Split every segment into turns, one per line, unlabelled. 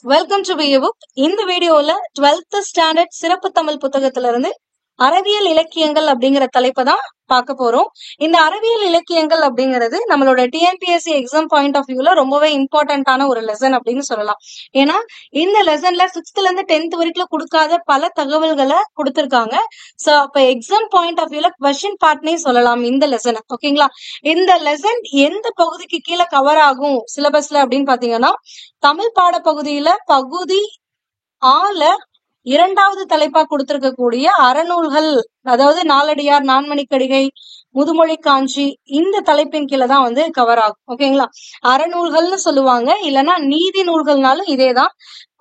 Welcome to be book. இந்த வீடியோல 12th standard சிறப்பு தமிழ் புத்தகத்துல இருந்து அறிவியல் இலக்கியங்கள் அப்படிங்கிற தலைப்பை தான் பார்க்க போறோம். இந்த அறிவியல் இலக்கியங்கள் அப்படிங்கிறது நம்மளோட டிஎன்பிஎஸ்சி எக்ஸாம் பாயிண்ட் ஆஃப் வியூல ரொம்பவே இம்பார்ட்டன்டான ஒரு லெசன் அப்படின்னு சொல்லலாம். ஏன்னா இந்த லெசன்ல 6th இருந்து 10th வரைக்கும் கொடுக்காத பல தகவல்களை கொடுத்திருக்காங்க. சோ அப்ப எக்ஸாம் பாயிண்ட் ஆஃப் வியூல கொஸ்டின் பார்ட்னே சொல்லலாம் இந்த லெசன். ஓகேங்களா? இந்த லெசன் எந்த பகுதிக்கு கீழே கவர் ஆகும் சிலபஸ்ல அப்படின்னு பாத்தீங்கன்னா, தமிழ் பாட பகுதியில பகுதி ஆல 2வது தலைப்பா கொடுத்திருக்கக்கூடிய அறநூல்கள், அதாவது நாலடியார், நான்மணிக்கடிகை, முதுமொழி காஞ்சி, இந்த தலைப்பின் கீழே தான் கவர் ஆகும். ஓகேங்களா? அறநூல்கள்னு சொல்லுவாங்க, இல்லைன்னா நீதி நூல்கள்னாலும் இதேதான்.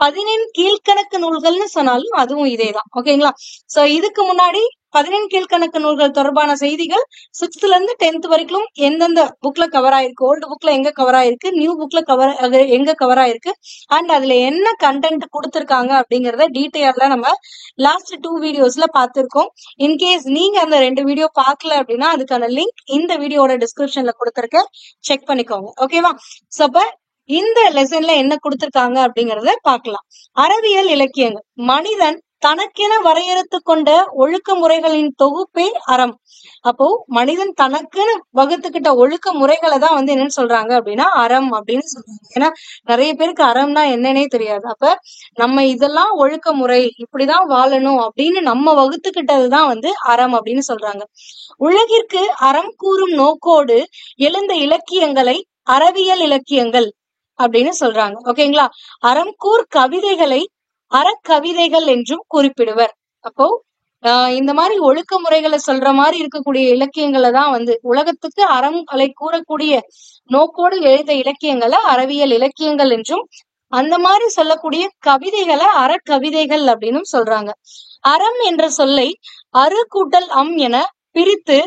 14 கீழ்கணக்கு நூல்கள்னு சொன்னாலும் அதுவும் இதேதான். ஓகேங்களா? சோ இதுக்கு முன்னாடி 14 கீழ்கணக்கு நூல்கள் தொடர்பான செய்திகள் 6th இருந்து 10th வரைக்கும் எந்தெந்த புக்ல கவர் ஆயிருக்கு, ஓல்டு புக்ல எங்க கவர் ஆயிருக்கு, நியூ புக்ல எங்க கவர் ஆயிருக்கு, அண்ட் அதுல என்ன கண்டென்ட் கொடுத்திருக்காங்க அப்படிங்கறத டீடைலா நம்ம லாஸ்ட் 2 வீடியோஸ்ல பார்த்திருக்கோம். இன்கேஸ் நீங்க அந்த 2 வீடியோ பார்க்கல அப்படின்னா அதுக்கான லிங்க் இந்த வீடியோட டிஸ்கிரிப்ஷன்ல கொடுத்திருக்கேன், செக் பண்ணிக்கோங்க. ஓகேவா? சோ அப்ப இந்த லெசன்ல என்ன கொடுத்திருக்காங்க அப்படிங்கறத பார்க்கலாம். அறிவியல் இலக்கியங்கள். மனிதன் தனக்கென வரையறுத்து கொண்ட ஒழுக்க முறைகளின் தொகுப்பே அறம். அப்போ மனிதன் தனக்குன்னு வகுத்துக்கிட்ட ஒழுக்க முறைகளை தான் என்னன்னு சொல்றாங்க அப்படின்னா அறம் அப்படின்னு சொல்றாங்க. ஏன்னா நிறைய பேருக்கு அறம்னா என்னன்னே தெரியாது. அப்ப நம்ம இதெல்லாம் ஒழுக்க முறை, இப்படிதான் வாழணும் அப்படின்னு நம்ம வகுத்துக்கிட்டதுதான் அறம் அப்படின்னு சொல்றாங்க. உலகிற்கு அறம் கூறும் நோக்கோடு எழுந்த இலக்கியங்களை அறிவியல் இலக்கியங்கள் அப்படின்னு சொல்றாங்க. ஓகேங்களா? அறம்கூர் கவிதைகளை அறக்கவிதைகள் என்றும் குறிப்பிடுவர். அப்போ இந்த மாதிரி ஒழுக்க முறைகளை சொல்ற மாதிரி இருக்கக்கூடிய இலக்கியங்களை தான் உலகத்துக்கு அறங்களை கூறக்கூடிய நோக்கோடு எழுத இலக்கியங்களை அறிவியல் இலக்கியங்கள் என்றும், அந்த மாதிரி சொல்லக்கூடிய கவிதைகளை அறக்கவிதைகள் அப்படின்னு சொல்றாங்க. அறம் என்ற சொல்லை அறு கூட்டல் அம் என பிரித்து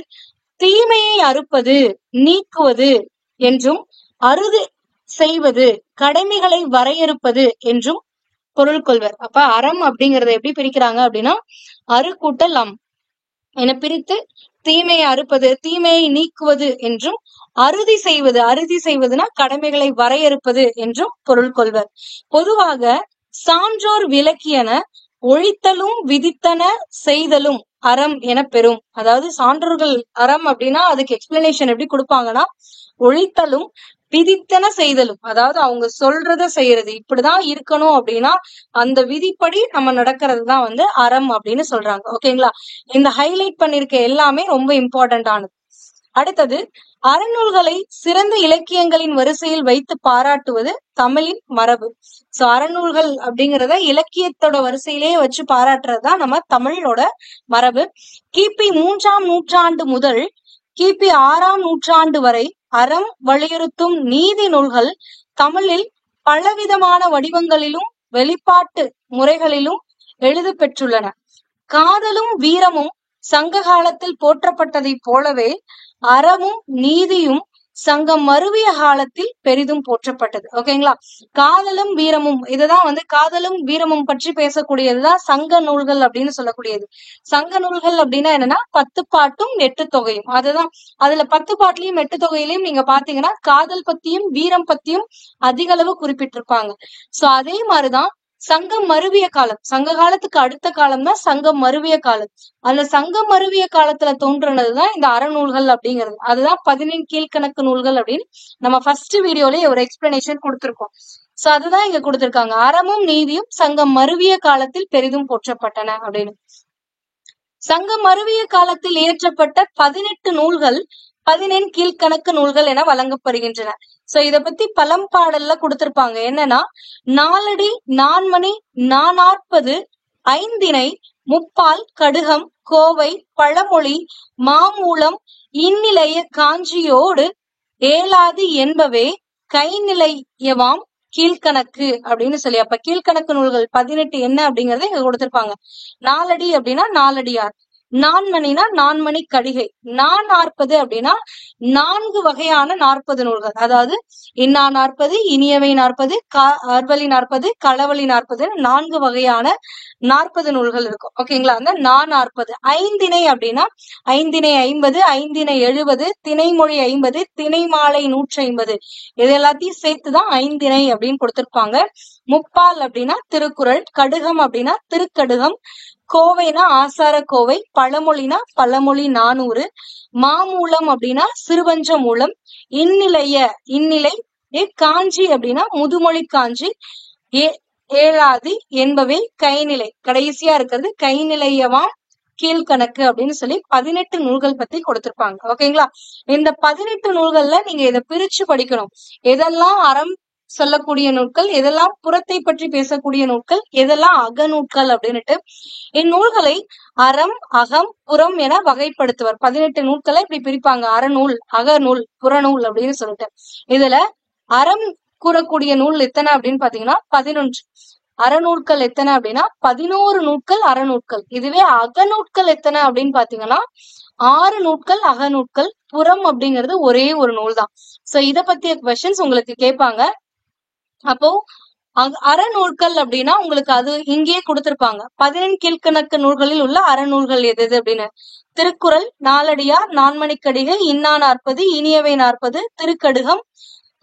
தீமையை அறுப்பது, நீக்குவது என்றும், அறுதி செய்வது, கடமைகளை வரையறுப்பது என்றும் பொருள் கொள்வர். அப்ப அறம் அப்படிங்கறத எப்படி பிரிக்கிறாங்க அப்படின்னா, அறு கூட்டல் அம் என பிரித்து தீமையை அறுப்பது, தீமையை நீக்குவது என்றும், அறுதி செய்வது, அறுதி செய்வதுனா கடமைகளை வரையறுப்பது என்றும் பொருள் கொள்வர். பொதுவாக சான்றோர் விளக்கியன ஒழித்தலும் விதித்தன செய்தலும் அறம் என பெறும். அதாவது சான்றோர்கள் அறம் அப்படின்னா அதுக்கு எக்ஸ்பிளனேஷன் எப்படி கொடுப்பாங்கன்னா, ஒழித்தலும் விதித்தன செய்தலும், அதாவது அவங்க சொல்றத செய்யறது, இப்படிதான் இருக்கணும் அப்படின்னா அந்த விதிப்படி நம்ம நடக்கிறது தான் அறம் அப்படின்னு சொல்றாங்க. ஓகேங்களா? இந்த ஹைலைட் பண்ணிருக்க எல்லாமே ரொம்ப இம்பார்ட்டன்ட் ஆனது. அடுத்தது, அறநூல்களை சிறந்த இலக்கியங்களின் வரிசையில் வைத்து பாராட்டுவது தமிழின் மரபு. சோ அறநூல்கள் அப்படிங்கறத இலக்கியத்தோட வரிசையிலேயே வச்சு பாராட்டுறதுதான் நம்ம தமிழோட மரபு. கிபி 3ஆம் நூற்றாண்டு முதல் கிபி 6ஆம் நூற்றாண்டு வரை அறம் வலியுறுத்தும் நீதி நூல்கள் தமிழில் பலவிதமான வடிவங்களிலும் வெளிப்பாட்டு முறைகளிலும் எழுத பெற்றுள்ளன. காதலும் வீரமும் சங்க காலத்தில் போற்றப்பட்டதை போலவே அறமும் நீதியும் சங்கம் மருவிய காலத்தில் பெரிதும் போற்றப்பட்டது. ஓகேங்களா? காதலும் வீரமும், இதுதான் காதலும் வீரமும் பற்றி பேசக்கூடியதுதான் சங்க நூல்கள் அப்படின்னு சொல்லக்கூடியது. சங்க நூல்கள் அப்படின்னா என்னன்னா 10 பாட்டும் 8 தொகையும். அதுதான் அதுல 10 பாட்டுலயும் 8 தொகையிலையும் நீங்க பாத்தீங்கன்னா காதல் பத்தியும் வீரம் பத்தியும் அதிக அளவு குறிப்பிட்டிருப்பாங்க. சோ அதே மாதிரிதான் சங்கம் மருவிய காலம், சங்க காலத்துக்கு அடுத்த காலம் தான் சங்கம் மருவிய காலம். அந்த சங்கம் மருவிய காலத்துல தோன்றுனதுதான் இந்த அறநூல்கள் அப்படிங்கிறது. அதுதான் 14 கீழ்கணக்கு நூல்கள் அப்படின்னு நம்ம ஃபர்ஸ்ட் வீடியோலயே ஒரு எக்ஸ்பிளனேஷன் கொடுத்திருக்கோம். சோ அதுதான் இங்க கொடுத்திருக்காங்க. அறமும் நீதியும் சங்கம் மருவிய காலத்தில் பெரிதும் போற்றப்பட்டன அப்படின்னு. சங்கம் மருவிய காலத்தில் இயற்றப்பட்ட 18 நூல்கள் 14 கீழ்கணக்கு நூல்கள் என வழங்கப்படுகின்றன. சோ இத பத்தி பழம்பாடல்ல கொடுத்திருப்பாங்க. என்னன்னா, நாலடி, நான்மணி, நானாற்பது, ஐந்திணை, முப்பால், கடுகம், கோவை, பழமொழி, மாமூலம், இந்நிலைய காஞ்சியோடு ஏலாது என்பவே கைநிலையவாம் கீழ்கணக்கு அப்படின்னு சொல்லி. அப்ப கீழ்கணக்கு நூல்கள் 18 என்ன அப்படிங்கறத இங்க கொடுத்திருப்பாங்க. நாலடி அப்படின்னா நாலடியார், நான்மணினா நான்மணி கடிகை. நாற்பது அப்படின்னா 4 வகையான 40 நூல்கள். அதாவது இன்னா 40, இனியவை 40, அர்வழி 40, களவழி 40, 4 வகையான 40 நூல்கள் இருக்கும். ஓகேங்களா? அந்த 40. ஐந்திணை அப்படின்னா ஐந்திணை 50, ஐந்திணை 70, திணைமொழி 50, திணைமாலை 150. இது எல்லாத்தையும் சேர்த்துதான் ஐந்திணை அப்படின்னு கொடுத்திருப்பாங்க. முப்பால் அப்படின்னா திருக்குறள், கடுகம் அப்படின்னா திருக்கடுகம், கோவைனா ஆசார கோவை, பழமொழினா பழமொழி 400, மாமூலம் அப்படின்னா சிறுவஞ்ச மூலம், இந்நிலை, காஞ்சி அப்படின்னா முதுமொழி காஞ்சி, ஏழாதி என்பவை கைநிலை. கடைசியா இருக்கிறது கைநிலையவாம் கீழ்கணக்கு அப்படின்னு சொல்லி 18 நூல்கள் பத்தி கொடுத்திருப்பாங்க. ஓகேங்களா? இந்த 18 நூல்கள்ல நீங்க இதை பிரிச்சு படிக்கணும். எதெல்லாம் அறம் சொல்லக்கூடிய நூல்கள், எதெல்லாம் புறத்தை பற்றி பேசக்கூடிய நூல்கள், எதெல்லாம் அகநூல்கள் அப்படின்னுட்டு இந்நூல்களை அறம், அகம், புறம் என வகைப்படுத்துவர். 18 நூல்களை இப்படி பிரிப்பாங்க. அறநூல், அகநூல், புறநூல் அப்படின்னு சொல்லிட்டு. இதுல அறம் கூறக்கூடிய நூல் எத்தனை அப்படின்னு பாத்தீங்கன்னா 11. அறநூல்கள் எத்தனை அப்படின்னா 11 நூல்கள் அறநூல்கள். இதுவே அகநூல்கள் எத்தனை அப்படின்னு பாத்தீங்கன்னா 6 நூல்கள் அகநூல்கள். புறம் அப்படிங்கிறது ஒரே ஒரு நூல் தான். சோ இத பத்திய கொஸ்டின்ஸ் உங்களுக்கு கேட்பாங்க. அப்போ அறநூல்கள் அப்படின்னா உங்களுக்கு அது இங்கேயே கொடுத்திருப்பாங்க. 18 கீழ்கணக்கு நூல்களில் உள்ள அறநூல்கள் எது அப்படின்னு. திருக்குறள், நாலடியார், நான்மணிக்கடிகை, இன்னா 40, இனியவை 40, திருக்கடுகம்,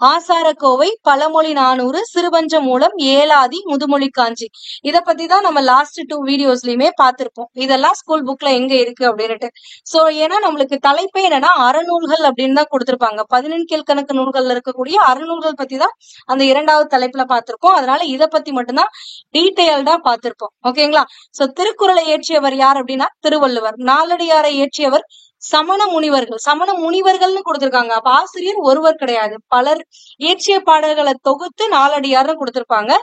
ஆசாரக்கோவை, பழமொழி 400, சிறுவஞ்ச மூலம், ஏலாதி, முதுமொழி காஞ்சி. இத பத்தி தான் நம்ம லாஸ்ட் 2 வீடியோஸ்லயுமே பார்த்திருப்போம். இதெல்லாம் ஸ்கூல் புக்ல எங்க இருக்கு அப்படின்னுட்டு. சோ ஏன்னா நம்மளுக்கு தலைப்பே என்னன்னா அறநூல்கள் அப்படின்னு தான் கொடுத்திருப்பாங்க. 18 கீழ்கணக்கு நூல்கள்ல இருக்கக்கூடிய அறநூல்கள் பத்தி தான் அந்த 2வது தலைப்புல பார்த்திருக்கோம். அதனால இத பத்தி மட்டும்தான் டீடைல்டா பார்த்திருப்போம். ஓகேங்களா? சோ திருக்குறளை இயற்றியவர் யார் அப்படின்னா திருவள்ளுவர். நாலடியாரை இயற்றியவர் சமண முனிவர்கள். சமண முனிவர்கள்னு கொடுத்திருக்காங்க. அப்ப ஆசிரியர் ஒருவர் கிடையாது, பலர் இயற்றிய பாடல்களை தொகுத்து நாலடியார்னு கொடுத்திருப்பாங்க.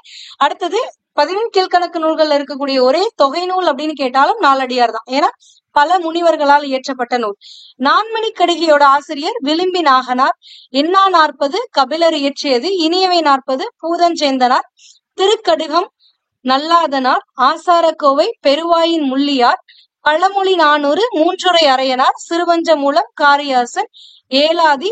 அடுத்தது 18 கீழ்கணக்கு நூல்கள்ல இருக்கக்கூடிய ஒரே தொகை நூல் அப்படின்னு கேட்டாலும் நாலடியார் தான். ஏன்னா பல முனிவர்களால் இயற்றப்பட்ட நூல். நான்மணிக்கடிகையோட ஆசிரியர் விளிம்பி நாகனார். இன்னா 40 கபிலர் இயற்றியது, இனியவை 40 பூதஞ்சேந்தனார், திருக்கடுகம் நல்லாதனார், ஆசாரக்கோவை பெருவாயின் முள்ளியார், பழமொழி 400 மூன்றுரை அரையனார், சிறுவஞ்ச மூலம் காரியாசன், ஏலாதி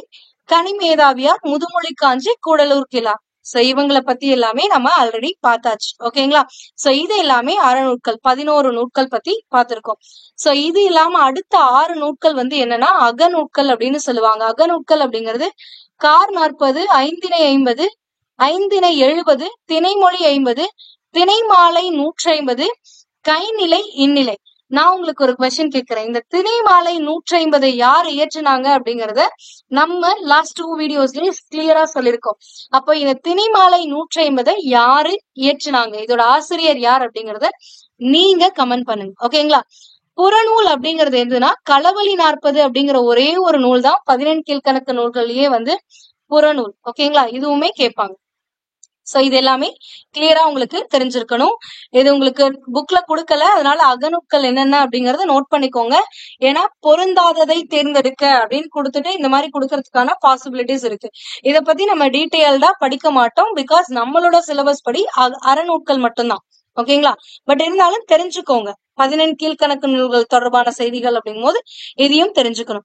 கனிமேதாவியார், முதுமொழி காஞ்சி, கூடலூர் கிழார். சோ இவங்களை பத்தி எல்லாமே நம்ம ஆல்ரெடி பார்த்தாச்சு. ஓகேங்களா? சோ இது எல்லாமே அறநூல்கள். 11 நூல்கள் பத்தி பார்த்திருக்கோம். சோ இது இல்லாம அடுத்த 6 நூல்கள் என்னன்னா அகநூல்கள் அப்படின்னு சொல்லுவாங்க. அகநூல்கள் அப்படிங்கிறது கார் 40, ஐந்திணை 50, ஐந்திணை 70, திணைமொழி 50, திணைமாலை 150, கைநிலை, இந்நிலை. நான் உங்களுக்கு ஒரு கொஸ்டின் கேட்கிறேன். இந்த திணைமாலை 150 யார் இயற்றினாங்க அப்படிங்கறத நம்ம லாஸ்ட் 2 வீடியோஸ்லயும் கிளியரா சொல்லியிருக்கோம். அப்போ இந்த திணைமாலை 150 யாரு இயற்றினாங்க, இதோட ஆசிரியர் யார் அப்படிங்கறத நீங்க கமெண்ட் பண்ணுங்க. ஓகேங்களா? புறநூல் அப்படிங்கிறது எதுனா களவழி 40 அப்படிங்கிற ஒரே ஒரு நூல் தான் 18 கீழ்கணக்கு நூல்கள்லயே புறநூல். ஓகேங்களா? இதுவுமே கேட்பாங்க. சோ இது எல்லாமே கிளியரா உங்களுக்கு தெரிஞ்சிருக்கணும். இது உங்களுக்கு புக்ல கொடுக்கல, அதனால அகநூல்கள் என்னென்ன அப்படிங்கறத நோட் பண்ணிக்கோங்க. ஏன்னா பொருந்தாததை தேர்ந்தெடுக்க அப்படின்னு கொடுத்துட்டு இந்த மாதிரி கொடுக்கறதுக்கான பாசிபிலிட்டிஸ் இருக்கு. இத பத்தி நம்ம டீடைல்டா படிக்க மாட்டோம். பிகாஸ் நம்மளோட சிலபஸ் படி அறநூல்கள் மட்டும்தான். ஓகேங்களா? பட் இருந்தாலும் தெரிஞ்சுக்கோங்க. 18 கீழ்கணக்கு நூல்கள் தொடர்பான செய்திகள் அப்படிங்கும் போது இதையும் தெரிஞ்சுக்கணும்.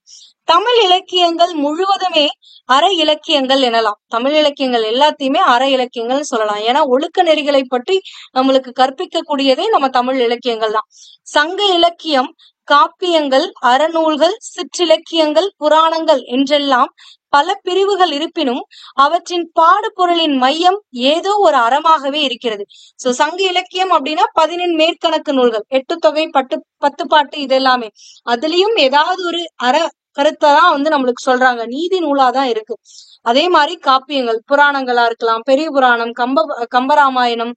தமிழ் இலக்கியங்கள் முழுவதுமே அற இலக்கியங்கள் எனலாம். தமிழ் இலக்கியங்கள் எல்லாத்தையுமே அற இலக்கியங்கள் சொல்லலாம். ஏன்னா ஒழுக்க நெறிகளை பற்றி நம்மளுக்கு கற்பிக்கக்கூடியதே நம்ம தமிழ் இலக்கியங்கள் தான். சங்க இலக்கியம், காப்பியங்கள், அறநூல்கள், சிற்றிலக்கியங்கள், புராணங்கள் என்றெல்லாம் பல பிரிவுகள் இருப்பினும் அவற்றின் பாடுபொருளின் மையம் ஏதோ ஒரு அறமாகவே இருக்கிறது. சோ சங்க இலக்கியம் அப்படின்னா 18 மேற்கணக்கு நூல்கள், 8 தொகை, 10 பாட்டு, இது எல்லாமே அதுலயும் ஏதாவது ஒரு அற கருத்தை தான் நம்மளுக்கு சொல்றாங்க. நீதி நூலாதான் இருக்கு. அதே மாதிரி காப்பியங்கள், புராணங்களா இருக்கலாம், பெரிய புராணம், கம்பராமாயணம்,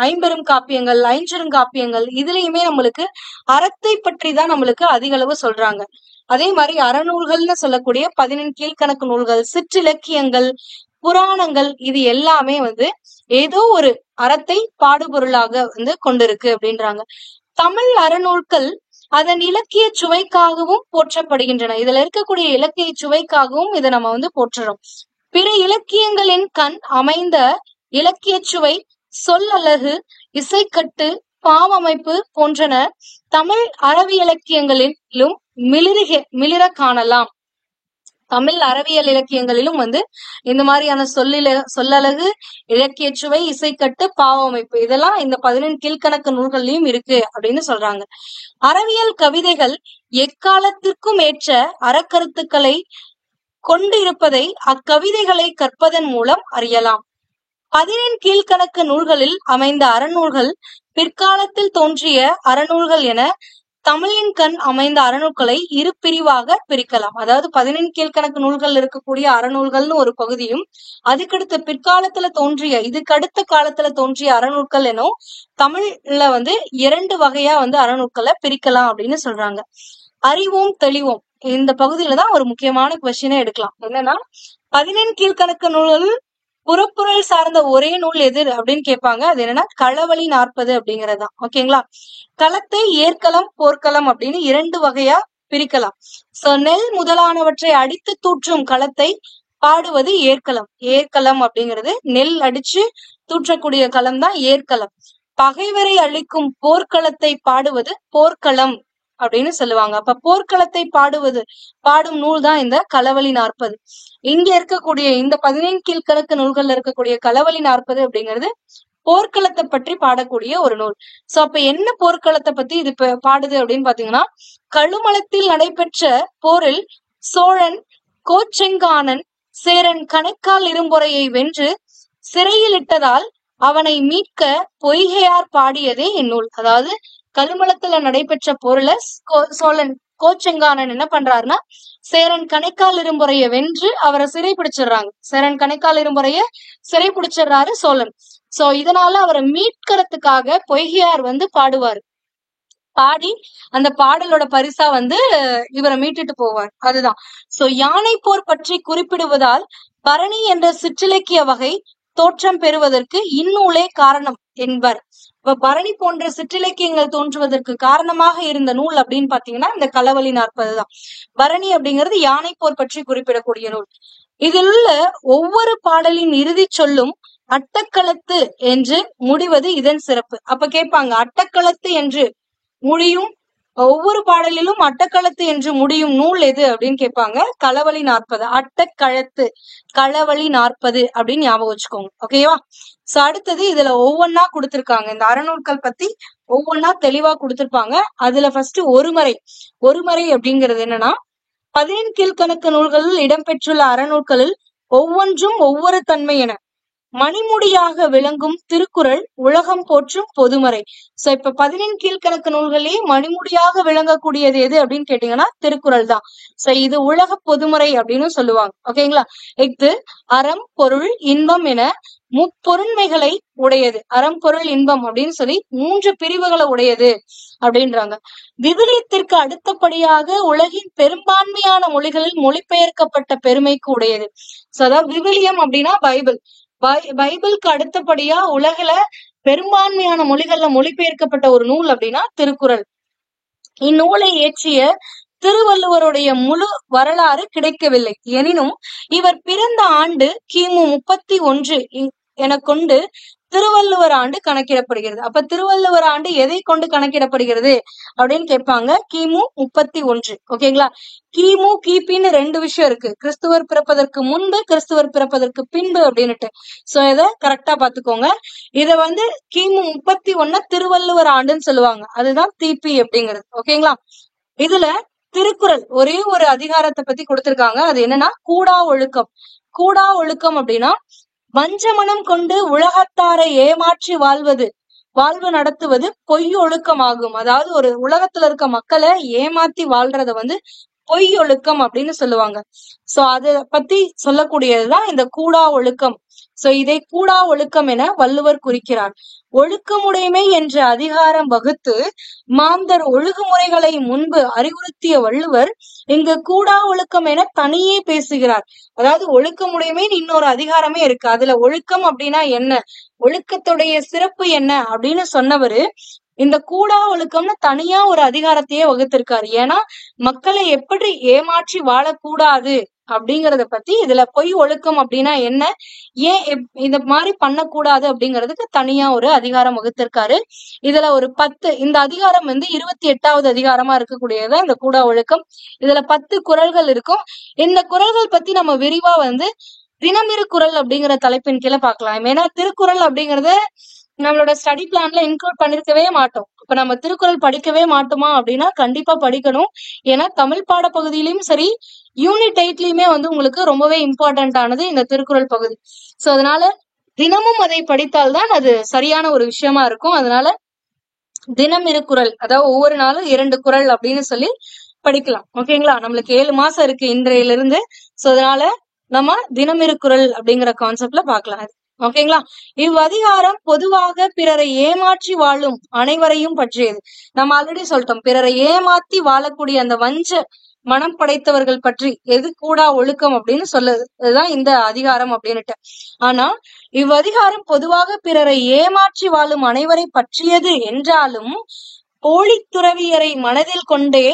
ஐம்பெரும் காப்பியங்கள், ஐஞ்சிறுங்காப்பியங்கள், இதுலயுமே நம்மளுக்கு அறத்தை பற்றி தான் நம்மளுக்கு அதிக அளவு சொல்றாங்க. அதே மாதிரி அறநூல்கள்னு சொல்லக்கூடிய 18 கீழ்கணக்கு நூல்கள், சிற்றிலக்கியங்கள், புராணங்கள், இது எல்லாமே ஏதோ ஒரு அறத்தை பாடுபொருளாக கொண்டிருக்கு அப்படின்றாங்க. தமிழ் அறநூல்கள் அதன் இலக்கிய சுவைக்காகவும் போற்றப்படுகின்றன. இதுல இருக்கக்கூடிய இலக்கிய சுவைக்காகவும் இதை நம்ம போற்றுறோம். பிற இலக்கியங்களின் கண் அமைந்த இலக்கிய சுவை, சொல்லழகு, இசைக்கட்டு, பாவமைப்பு போன்றன தமிழ் அறவியலக்கியங்களிலும் மிளிர காணலாம். தமிழ் அறிவியல் இலக்கியங்களிலும் இந்த மாதிரியான சொல்லழகு, இலக்கியச்சுவை, இசைக்கட்டு, பாவமைப்பு இதெல்லாம் இந்த 14 கீழ்கணக்கு நூல்கள்லயும் இருக்கு அப்படின்னு சொல்றாங்க. அறிவியல் கவிதைகள் எக்காலத்திற்கும் ஏற்ற அறக்கருத்துக்களை கொண்டு இருப்பதை அக்கவிதைகளை கற்பதன் மூலம் அறியலாம். 14 கீழ்கணக்கு நூல்களில் அமைந்த அறநூல்கள் பிற்காலத்தில் தோன்றிய அறநூல்கள் என தமிழின் கண் அமைந்த அறநூல்களை இரு பிரிவாக பிரிக்கலாம். அதாவது 14 கீழ்கணக்கு நூல்கள் இருக்கக்கூடிய அறநூல்கள்னு ஒரு பகுதியும், அதுக்கடுத்த பிற்காலத்துல தோன்றிய இதுக்கடுத்த காலத்துல தோன்றிய அறநூல்கள் எனும் தமிழ்ல 2 வகையா அறநூல்களை பிரிக்கலாம் அப்படின்னு சொல்றாங்க. அறிவோம் தெளிவோம் இந்த பகுதியிலதான் ஒரு முக்கியமான கொஸ்டினை எடுக்கலாம். என்னன்னா 14 கீழ்கணக்கு நூல்கள் புறப்புறல் சார்ந்த ஒரே நூல் எது அப்படின்னு கேட்பாங்க. அது என்னன்னா களவழி 40 அப்படிங்கறதுதான். ஓகேங்களா? களத்தை ஏற்களம், போர்க்களம் அப்படின்னு 2 வகையா பிரிக்கலாம். சோ நெல் முதலானவற்றை அடித்து தூற்றும் களத்தை பாடுவது ஏற்களம். ஏற்களம் அப்படிங்கிறது நெல் அடிச்சு தூற்றக்கூடிய களம் தான் ஏற்களம். பகைவரை அழிக்கும் போர்க்களத்தை பாடுவது போர்க்களம் அப்படின்னு சொல்லுவாங்க. அப்ப போர்க்களத்தை பாடும் நூல் தான் இந்த களவழி 40. இங்க இருக்கக்கூடிய இந்த 14 கீழ்கணக்கு நூல்கள்ல இருக்கக்கூடிய களவழி 40 அப்படிங்கிறது போர்க்களத்தை பற்றி பாடக்கூடிய ஒரு நூல். சோ அப்ப என்ன போர்க்களத்தை பத்தி இது பாடுது அப்படின்னு பாத்தீங்கன்னா, கழுமலத்தில் நடைபெற்ற போரில் சோழன் கோச்செங்கானன் சேரன் கணைக்கால் இரும்பொறையை வென்று சிறையில் இட்டதால் அவனை மீட்க பொய்கையார் பாடியதே இந்நூல். அதாவது கழுமலத்துல நடைபெற்ற போர்ல சோழன் கோச்செங்கானன் என்ன பண்றாருன்னா, சேரன் கணைக்கால் இரும்புறைய வென்று அவரை சிறை பிடிச்சிடுறாங்க. சேரன் கணைக்கால் இரும்புறைய சிறை பிடிச்சிடுறாரு சோழன். சோ இதனால அவரை மீட்கிறதுக்காக பொய்கையார் பாடுவாரு. பாடி அந்த பாடலோட பரிசா இவரை மீட்டுட்டு போவார். அதுதான். சோ யானை போர் பற்றி குறிப்பிடுவதால் பரணி என்ற சிற்றிலக்கிய வகை தோற்றம் பெறுவதற்கு இந்நூலே காரணம் என்பர். இப்ப பரணி போன்ற சிற்றிலக்கியங்கள் தோன்றுவதற்கு காரணமாக இருந்த நூல் அப்படின்னு பாத்தீங்கன்னா இந்த களவழி 40 தான். பரணி அப்படிங்கிறது யானை போர் பற்றி குறிப்பிடக்கூடிய நூல். இதில் உள்ள ஒவ்வொரு பாடலின் இறுதி சொல்லும் அட்டக்களத்து என்று முடிவது இதன் சிறப்பு. அப்ப கேட்பாங்க, அட்டக்களத்து என்று முடியும் ஒவ்வொரு பாடலிலும் அட்டக்களத்து என்று முடியும் நூல் எது அப்படின்னு கேட்பாங்க. களவழி 40. அட்டக்களத்து, களவழி 40 அப்படின்னு ஞாபகம் வச்சுக்கோங்க. ஓகேவா? சோ அடுத்தது இதுல ஒவ்வொன்னா கொடுத்திருக்காங்க. இந்த அறநூல்கள் பத்தி ஒவ்வொன்னா தெளிவா கொடுத்திருப்பாங்க. அதுல ஃபர்ஸ்ட் ஒருமறை அப்படிங்கிறது என்னன்னா, 14 கீழ்கணக்கு நூல்களில் இடம்பெற்றுள்ள அறநூல்களில் ஒவ்வொன்றும் ஒவ்வொரு தன்மை என மணிமுடியாக விளங்கும் திருக்குறள் உலகம் போற்றும் பொதுமறை. சோ இப்ப 14 கீழ்கணக்கு நூல்களே மணிமுடியாக விளங்கக்கூடியது எது அப்படின்னு கேட்டீங்கன்னா திருக்குறள் தான். சோ இது உலக பொதுமறை அப்படின்னு சொல்லுவாங்க. ஓகேங்களா? இது அறம், பொருள், இன்பம் என முப்பொருண்மைகளை உடையது. அறம், பொருள், இன்பம் அப்படின்னு சொல்லி 3 பிரிவுகளை உடையது அப்படின்றாங்க. விவிலியத்திற்கு அடுத்தபடியாக உலகின் பெரும்பான்மையான மொழிகளில் மொழிபெயர்க்கப்பட்ட பெருமைக்கு உடையது. சோ அதாவது விவிலியம் அப்படின்னா பைபிளுக்கு அடுத்தபடியா உலகில பெரும்பான்மையான மொழிகள்ல மொழிபெயர்க்கப்பட்ட ஒரு நூல் அப்படின்னா திருக்குறள். இந்நூலை இயற்றிய திருவள்ளுவருடைய முழு வரலாறு கிடைக்கவில்லை. எனினும் இவர் பிறந்த ஆண்டு கிமு 31 என கொண்டு திருவள்ளுவர் ஆண்டு கணக்கிடப்படுகிறது. அப்ப திருவள்ளுவர் ஆண்டு எதை கொண்டு கணக்கிடப்படுகிறது அப்படின்னு கேட்பாங்க. கிமு 31. ஓகேங்களா? கிமு கிபின்னு 2 விஷயம் இருக்கு. கிறிஸ்துவர் பிறப்பதற்கு முன்பு, கிறிஸ்துவர் பிறப்பதற்கு பின்பு அப்படின்னுட்டு. சோ இத கரெக்டா பாத்துக்கோங்க. இத கிமு 31 திருவள்ளுவர் ஆண்டுன்னு சொல்லுவாங்க. அதுதான் திபி அப்படிங்கிறது. ஓகேங்களா? இதுல திருக்குறள் ஒரே ஒரு அதிகாரத்தை பத்தி கொடுத்திருக்காங்க. அது என்னன்னா கூடா ஒழுக்கம். கூடா ஒழுக்கம் அப்படின்னா வஞ்சமனம் கொண்டு உலகத்தாரை ஏமாற்றி வாழ்வு நடத்துவது பொய் ஒழுக்கமாகும். அதாவது ஒரு உலகத்துல இருக்க மக்களை ஏமாத்தி வாழ்றத பொய் ஒழுக்கம் அப்படின்னு சொல்லுவாங்க. சோ அத பத்தி சொல்லக்கூடியதுதான் இந்த கூடா ஒழுக்கம். சோ இதை கூடா ஒழுக்கம் என வள்ளுவர் குறிக்கிறார். ஒழுக்கமுடைமை என்ற அதிகாரம் வகுத்து மாந்தர் ஒழுங்குமுறைகளை முன்பு அறிவுறுத்திய வள்ளுவர் இங்கு கூடா ஒழுக்கம் என தனியே பேசுகிறார். அதாவது ஒழுக்கமுடைமைன்னு இன்னொரு அதிகாரமே இருக்கு. அதுல ஒழுக்கம் அப்படின்னா என்ன, ஒழுக்கத்துடைய சிறப்பு என்ன அப்படின்னு சொன்னவரு இந்த கூடா ஒழுக்கம்னு தனியா ஒரு அதிகாரத்தையே வகுத்திருக்காரு. ஏன்னா மக்களை எப்படி ஏமாற்றி வாழக்கூடாது அப்படிங்கறத பத்தி இதுல பொய் ஒழுக்கம் அப்படின்னா என்ன, ஏன் இந்த மாதிரி பண்ணக்கூடாது அப்படிங்கிறதுக்கு தனியா ஒரு அதிகாரம் வகுத்திருக்காரு. இதுல ஒரு 10 இந்த அதிகாரம் வந்து 28வது அதிகாரமா இருக்கக்கூடியது இந்த கூடா ஒழுக்கம். இதுல 10 குறள்கள் இருக்கும். இந்த குறள்கள் பத்தி நம்ம விரிவா வந்து தினமிரு குறள் அப்படிங்கிற தலைப்பின் கீழே பார்க்கலாம். ஏன்னா திருக்குறள் அப்படிங்கறது நம்மளோட ஸ்டடி பிளான்ல இன்க்ளூட் பண்ணிருக்கவே மாட்டோம். இப்ப நம்ம திருக்குறள் படிக்கவே மாட்டோமா அப்படின்னா கண்டிப்பா படிக்கணும். ஏன்னா தமிழ் பாட பகுதியிலயும் சரி, யூனிட் 8லயுமே வந்து உங்களுக்கு ரொம்பவே இம்பார்ட்டன்ட் ஆனது இந்த திருக்குறள் பகுதி. சோ அதனால தினமும் அதை படித்தால்தான் அது சரியான ஒரு விஷயமா இருக்கும். அதனால தினம் இரு குறள், அதாவது ஒவ்வொரு நாளும் 2 குறள் அப்படின்னு சொல்லி படிக்கலாம். ஓகேங்களா? நம்மளுக்கு 7 மாசம் இருக்கு இன்றையில இருந்து. சோ அதனால நம்ம தினமிரு குறள் அப்படிங்கிற கான்செப்ட்ல பார்க்கலாம். ஓகேங்களா? இவ்வதிகாரம் பொதுவாக பிறரை ஏமாற்றி வாழும் அனைவரையும் பற்றியது. நம்ம ஆல்ரெடி சொல்லிட்டோம், பிறரை ஏமாத்தி வாழக்கூடிய அந்த வஞ்ச மனம் படைத்தவர்கள் பற்றி எது கூடா ஒழுக்கம் அப்படின்னு சொல்லுதான் இந்த அதிகாரம் அப்படின்னுட்டு. ஆனா இவ்வதிகாரம் பொதுவாக பிறரை ஏமாற்றி வாழும் அனைவரை பற்றியது என்றாலும் போலி துறவியரை மனதில் கொண்டே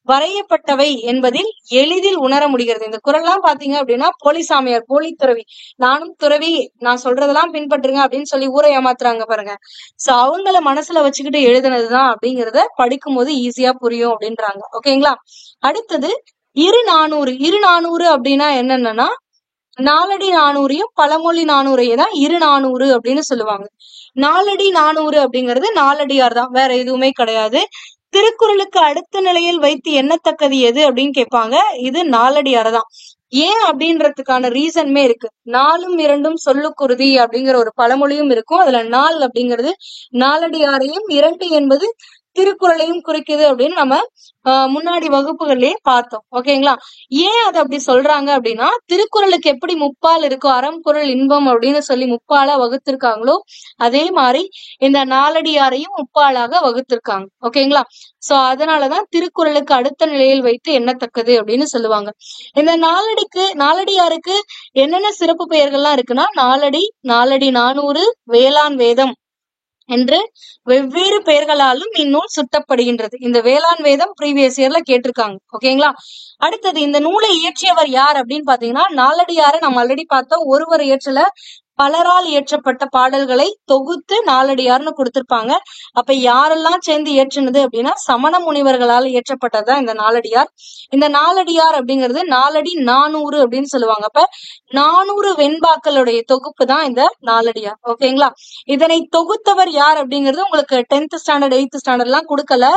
வரையப்பட்டவை என்பதில் எளிதில் உணர முடிகிறது. இந்த குறள்லாம் பாத்தீங்க அப்படின்னா போலி சாமியார், போலி துறவி, நானும் துறவி, நான் சொல்றதெல்லாம் பின்பற்றுங்க அப்படின்னு சொல்லி ஊரை ஏமாத்துறாங்க பாருங்க. சோ அவங்கள மனசுல வச்சுக்கிட்டு எழுதுனதுதான் அப்படிங்கறத படிக்கும் போது ஈஸியா புரியும் அப்படின்றாங்க. ஓகேங்களா? அடுத்தது இரு நானூறு அப்படின்னா என்னன்னா நாலடி நானூறையும் பழமொழி நானூறையும் தான் இரு நானூறு அப்படின்னு சொல்லுவாங்க. நாலடி நானூறு அப்படிங்கிறது நாலடியார் தான், வேற எதுவுமே கிடையாது. திருக்குறளுக்கு அடுத்த நிலையில் வைத்து எண்ணத்தக்கது எது அப்படின்னு கேட்பாங்க. இது நாலடியார் தான். ஏன் அப்படின்றதுக்கான ரீசன்மே இருக்கு. 4ம் 2ம் சொல்லுக்குருதி அப்படிங்கிற ஒரு பழமொழியும் இருக்கும். அதுல நாள் அப்படிங்கிறது நாலடியாரையும், 2 என்பது திருக்குறளையும் குறிக்குது அப்படின்னு நம்ம முன்னாடி வகுப்புகள்லயே பார்த்தோம். ஓகேங்களா? ஏன் அதை அப்படி சொல்றாங்க அப்படின்னா, திருக்குறளுக்கு எப்படி முப்பால் இருக்கோ, அறம் பொருள் இன்பம் அப்படின்னு சொல்லி முப்பாலா வகுத்திருக்காங்களோ அதே மாதிரி இந்த நாலடியாரையும் முப்பாலாக வகுத்திருக்காங்க. ஓகேங்களா? சோ அதனாலதான் திருக்குறளுக்கு அடுத்த நிலையில் வைத்து எண்ணத்தக்கது அப்படின்னு சொல்லுவாங்க. இந்த நாலடியாருக்கு என்னென்ன சிறப்பு பெயர்கள்லாம் இருக்குன்னா, நாலடி, நாலடி நானூறு, வேளாண் வேதம் என்று வெவ்வேறு பெயர்களாலும் இந்நூல் சுட்டப்படுகின்றது. இந்த வேளாண் வேதம் ப்ரீவியஸ் இயர்ல கேட்டிருக்காங்க. ஓகேங்களா? அடுத்தது இந்த நூலை இயற்றியவர் யார் அப்படின்னு பாத்தீங்கன்னா, நாலடியாரை நம்ம ஆல்ரெடி பார்த்தோம். ஒருவர் இயற்றல, பலரால் இயற்றப்பட்ட பாடல்களை தொகுத்து நாலடியார்னு கொடுத்திருப்பாங்க. அப்ப யாரெல்லாம் சேர்ந்து இயற்றினது அப்படின்னா சமண முனிவர்களால் இயற்றப்பட்டதுதான் இந்த நாலடியார். இந்த நாலடியார் அப்படிங்கிறது நாலடி 400 அப்படின்னு சொல்லுவாங்க. அப்ப 400 வெண்பாக்களுடைய தொகுப்பு தான் இந்த நாலடியார். ஓகேங்களா? இதனை தொகுத்தவர் யார் அப்படிங்கிறது உங்களுக்கு 10th ஸ்டாண்டர்ட் 8th ஸ்டாண்டர்ட் எல்லாம் கொடுக்கல.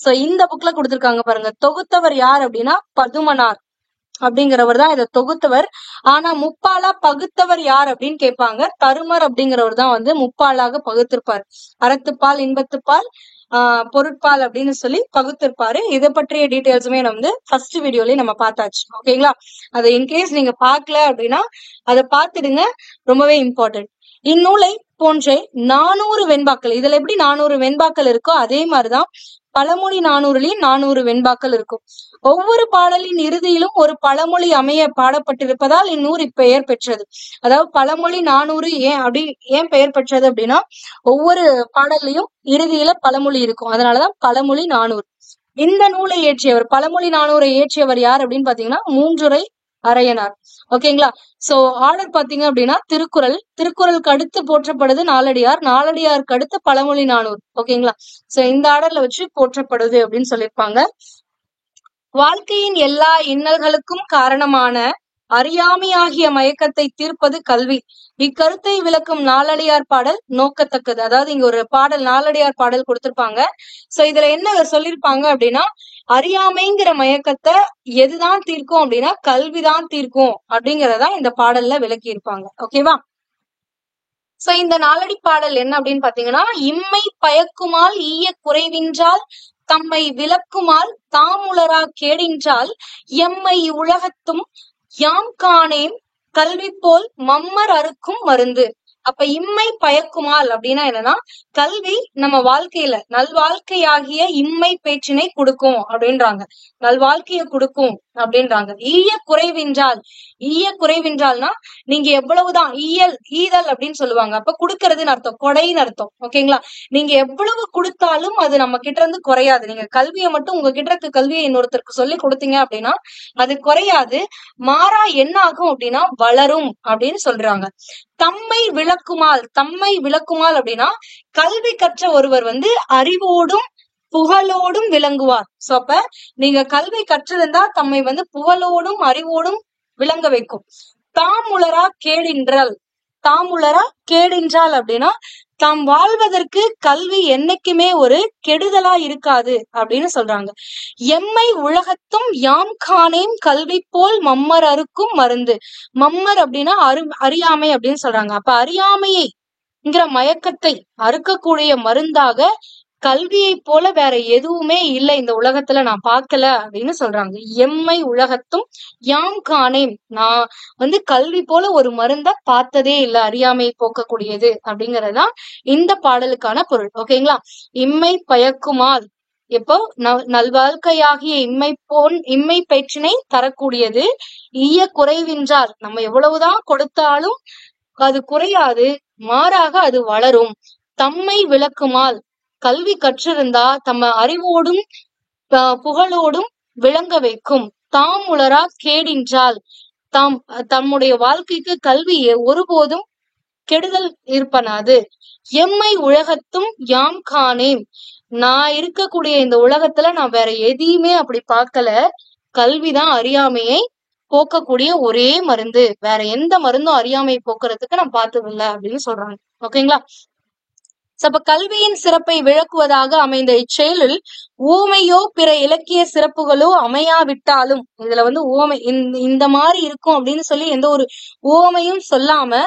சோ இந்த புக்ல கொடுத்திருக்காங்க பாருங்க. தொகுத்தவர் யார் அப்படின்னா பதுமனார் அப்படிங்கிறவர் தான் இதை தொகுத்தவர். ஆனா முப்பாலா பகுத்தவர் யார் அப்படின்னு கேட்பாங்க. தருமர் அப்படிங்கிறவர் தான் வந்து முப்பாலாக பகுத்திருப்பார். அறத்துப்பால், இன்பத்துப்பால், பொருட்பால் அப்படின்னு சொல்லி பகுத்திருப்பாரு. இதை பற்றிய டீடைல்ஸுமே நம்ம வந்து ஃபர்ஸ்ட் வீடியோலயே நம்ம பார்த்தாச்சு. ஓகேங்களா? அதை இன்கேஸ் நீங்க பார்க்கல அப்படின்னா அதை பார்த்துடுங்க, ரொம்பவே இம்பார்ட்டன்ட். இந்நூலை போன்ற 400 வெண்பாக்கள், இதுல எப்படி 400 வெண்பாக்கள் இருக்கோ அதே மாதிரிதான் பழமொழி 400லயும் 400 வெண்பாக்கள் இருக்கும். ஒவ்வொரு பாடலின் இறுதியிலும் ஒரு பழமொழி அமைய பாடப்பட்டிருப்பதால் இந்நூறு இப்பெயர் பெற்றது. அதாவது பழமொழி 400 ஏன் பெயர் பெற்றது அப்படின்னா, ஒவ்வொரு பாடல்லையும் இறுதியில பழமொழி இருக்கும். அதனாலதான் பழமொழி 400. இந்த நூலை இயற்றியவர், பழமொழி 400 இயற்றியவர் யார் அப்படின்னு பாத்தீங்கன்னா மூன்றுரை அரையனார். ஓகேங்களா? சோ ஆர்டர் பாத்தீங்க அப்படின்னா திருக்குறளுக்கு அடுத்து போற்றப்படுது நாலடியார், நாலடியாருக்கு அடுத்து பழமொழி 400. ஓகேங்களா? சோ இந்த ஆர்டர்ல வச்சு போற்றப்படுது அப்படின்னு சொல்லியிருப்பாங்க. வாழ்க்கையின் எல்லா இன்னல்களுக்கும் காரணமான அறியாமையாகிய மயக்கத்தை தீர்ப்பது கல்வி. இக்கருத்தை விளக்கும் நாலடியார் பாடல் நோக்கத்தக்கது. அதாவது இங்க ஒரு பாடல், நாலடியார் பாடல் கொடுத்திருப்பாங்க. சோ இதுல என்ன சொல்லிருப்பாங்க அப்படின்னா, அறியாமைங்கிற மயக்கத்தை எதுதான் தீர்க்கும் அப்படின்னா கல்விதான் தீர்க்கும் அப்படிங்கறதான் இந்த பாடல்ல விளக்கி இருப்பாங்க. ஓகேவா? சோ இந்த நாலடி பாடல் என்ன அப்படின்னு பாத்தீங்கன்னா, இம்மை பயக்குமால் ஈய குறைவின்றால் தம்மை விளக்குமால் தாமுலரா கேடின்றால் எம்மை உலகத்தும் யாம் காணேம் கல்வி போல் மம்மர் அறுக்கும் மருந்து. அப்ப இம்மை பயக்குமால் அப்படின்னா என்னன்னா, கல்வி நம்ம வாழ்க்கையில நல்வாழ்க்கையாகிய இம்மை பேச்சினை கொடுக்கும் அப்படின்றாங்க. நல்வாழ்க்கைய கொடுக்கும் அப்படின்றாங்க. ஈய குறைவின்றால், ஈய குறைவின்றால்னா நீங்க எவ்வளவுதான் ஈதல் அப்படின்னு சொல்லுவாங்க. அப்ப குடுக்கறதுன்னு அர்த்தம், கொடைன்னு அர்த்தம். ஓகேங்களா? நீங்க எவ்வளவு கொடுத்தாலும் அது நம்ம கிட்ட இருந்து குறையாது. நீங்க கல்வியை மட்டும் உங்க கிட்ட இருக்க கல்வியை இன்னொருத்தருக்கு சொல்லி கொடுத்தீங்க அப்படின்னா அது குறையாது. மாறா என்ன ஆகும் அப்படின்னா வளரும் அப்படின்னு சொல்றாங்க. தம்மை விளக்குமால் அப்படின்னா கல்வி கற்ற ஒருவர் அறிவோடும் புகழோடும் விளங்குவார். சோ அப்ப நீங்க கல்வி கற்றிருந்தா தம்மை புகழோடும் அறிவோடும் விளங்க வைக்கும். தாமுலரா கேடின்றால் அப்படின்னா தாம் வாழ்வதற்கு கல்வி என்னைக்குமே ஒரு கெடுதலா இருக்காது அப்படின்னு சொல்றாங்க. எம்மை உலகத்தும் யாம் காணேம் கல்வி போல் மம்மர் அறுக்கும் மருந்து. மம்மர் அப்படின்னா அறியாமை அப்படின்னு சொல்றாங்க. அப்ப அறியாமைங்கிற மயக்கத்தை அறுக்கக்கூடிய மருந்தாக கல்வியை போல வேற எதுவுமே இல்லை இந்த உலகத்துல, நான் பார்க்கல அப்படின்னு சொல்றாங்க. எம்மை உலகத்தும் யாம் காணேம், நான் கல்வி போல ஒரு மருந்த பார்த்ததே இல்லை, அறியாமையை போக்கக்கூடியது அப்படிங்கறதுதான் இந்த பாடலுக்கான பொருள். ஓகேங்களா? இம்மை பயக்குமால், இப்போ நல்வாழ்க்கையாகிய இம்மை பெற்றினை தரக்கூடியது. ஈய குறைவின்றால், நம்ம எவ்வளவுதான் கொடுத்தாலும் அது குறையாது, மாறாக அது வளரும். தம்மை விளக்குமால், கல்வி கற்றிருந்தா தம்ம அறிவோடும் புகழோடும் விளங்க வைக்கும். தாம் உளரா கேடின்றால், தம்முடைய வாழ்க்கைக்கு கல்வி ஒருபோதும் கெடுதல் இருப்பனாது. எம்மை உலகத்தும் யாம் காணேம், நான் இருக்கக்கூடிய இந்த உலகத்துல நான் வேற எதையுமே அப்படி பார்க்கல, கல்விதான் அறியாமையை போக்கக்கூடிய ஒரே மருந்து, வேற எந்த மருந்தும் அறியாமையை போக்குறதுக்கு நான் பார்த்தது இல்லை அப்படின்னு சொல்றாங்க. ஓகேங்களா? அப்ப கல்வியின் சிறப்பை விளக்குவதாக அமைந்த இச்செயலில் ஊமையோ பிற இலக்கிய சிறப்புகளோ அமையாவிட்டாலும், இதுல ஊமை இந்த மாதிரி இருக்கும் அப்படின்னு சொல்லி எந்த ஒரு ஊமையும் சொல்லாம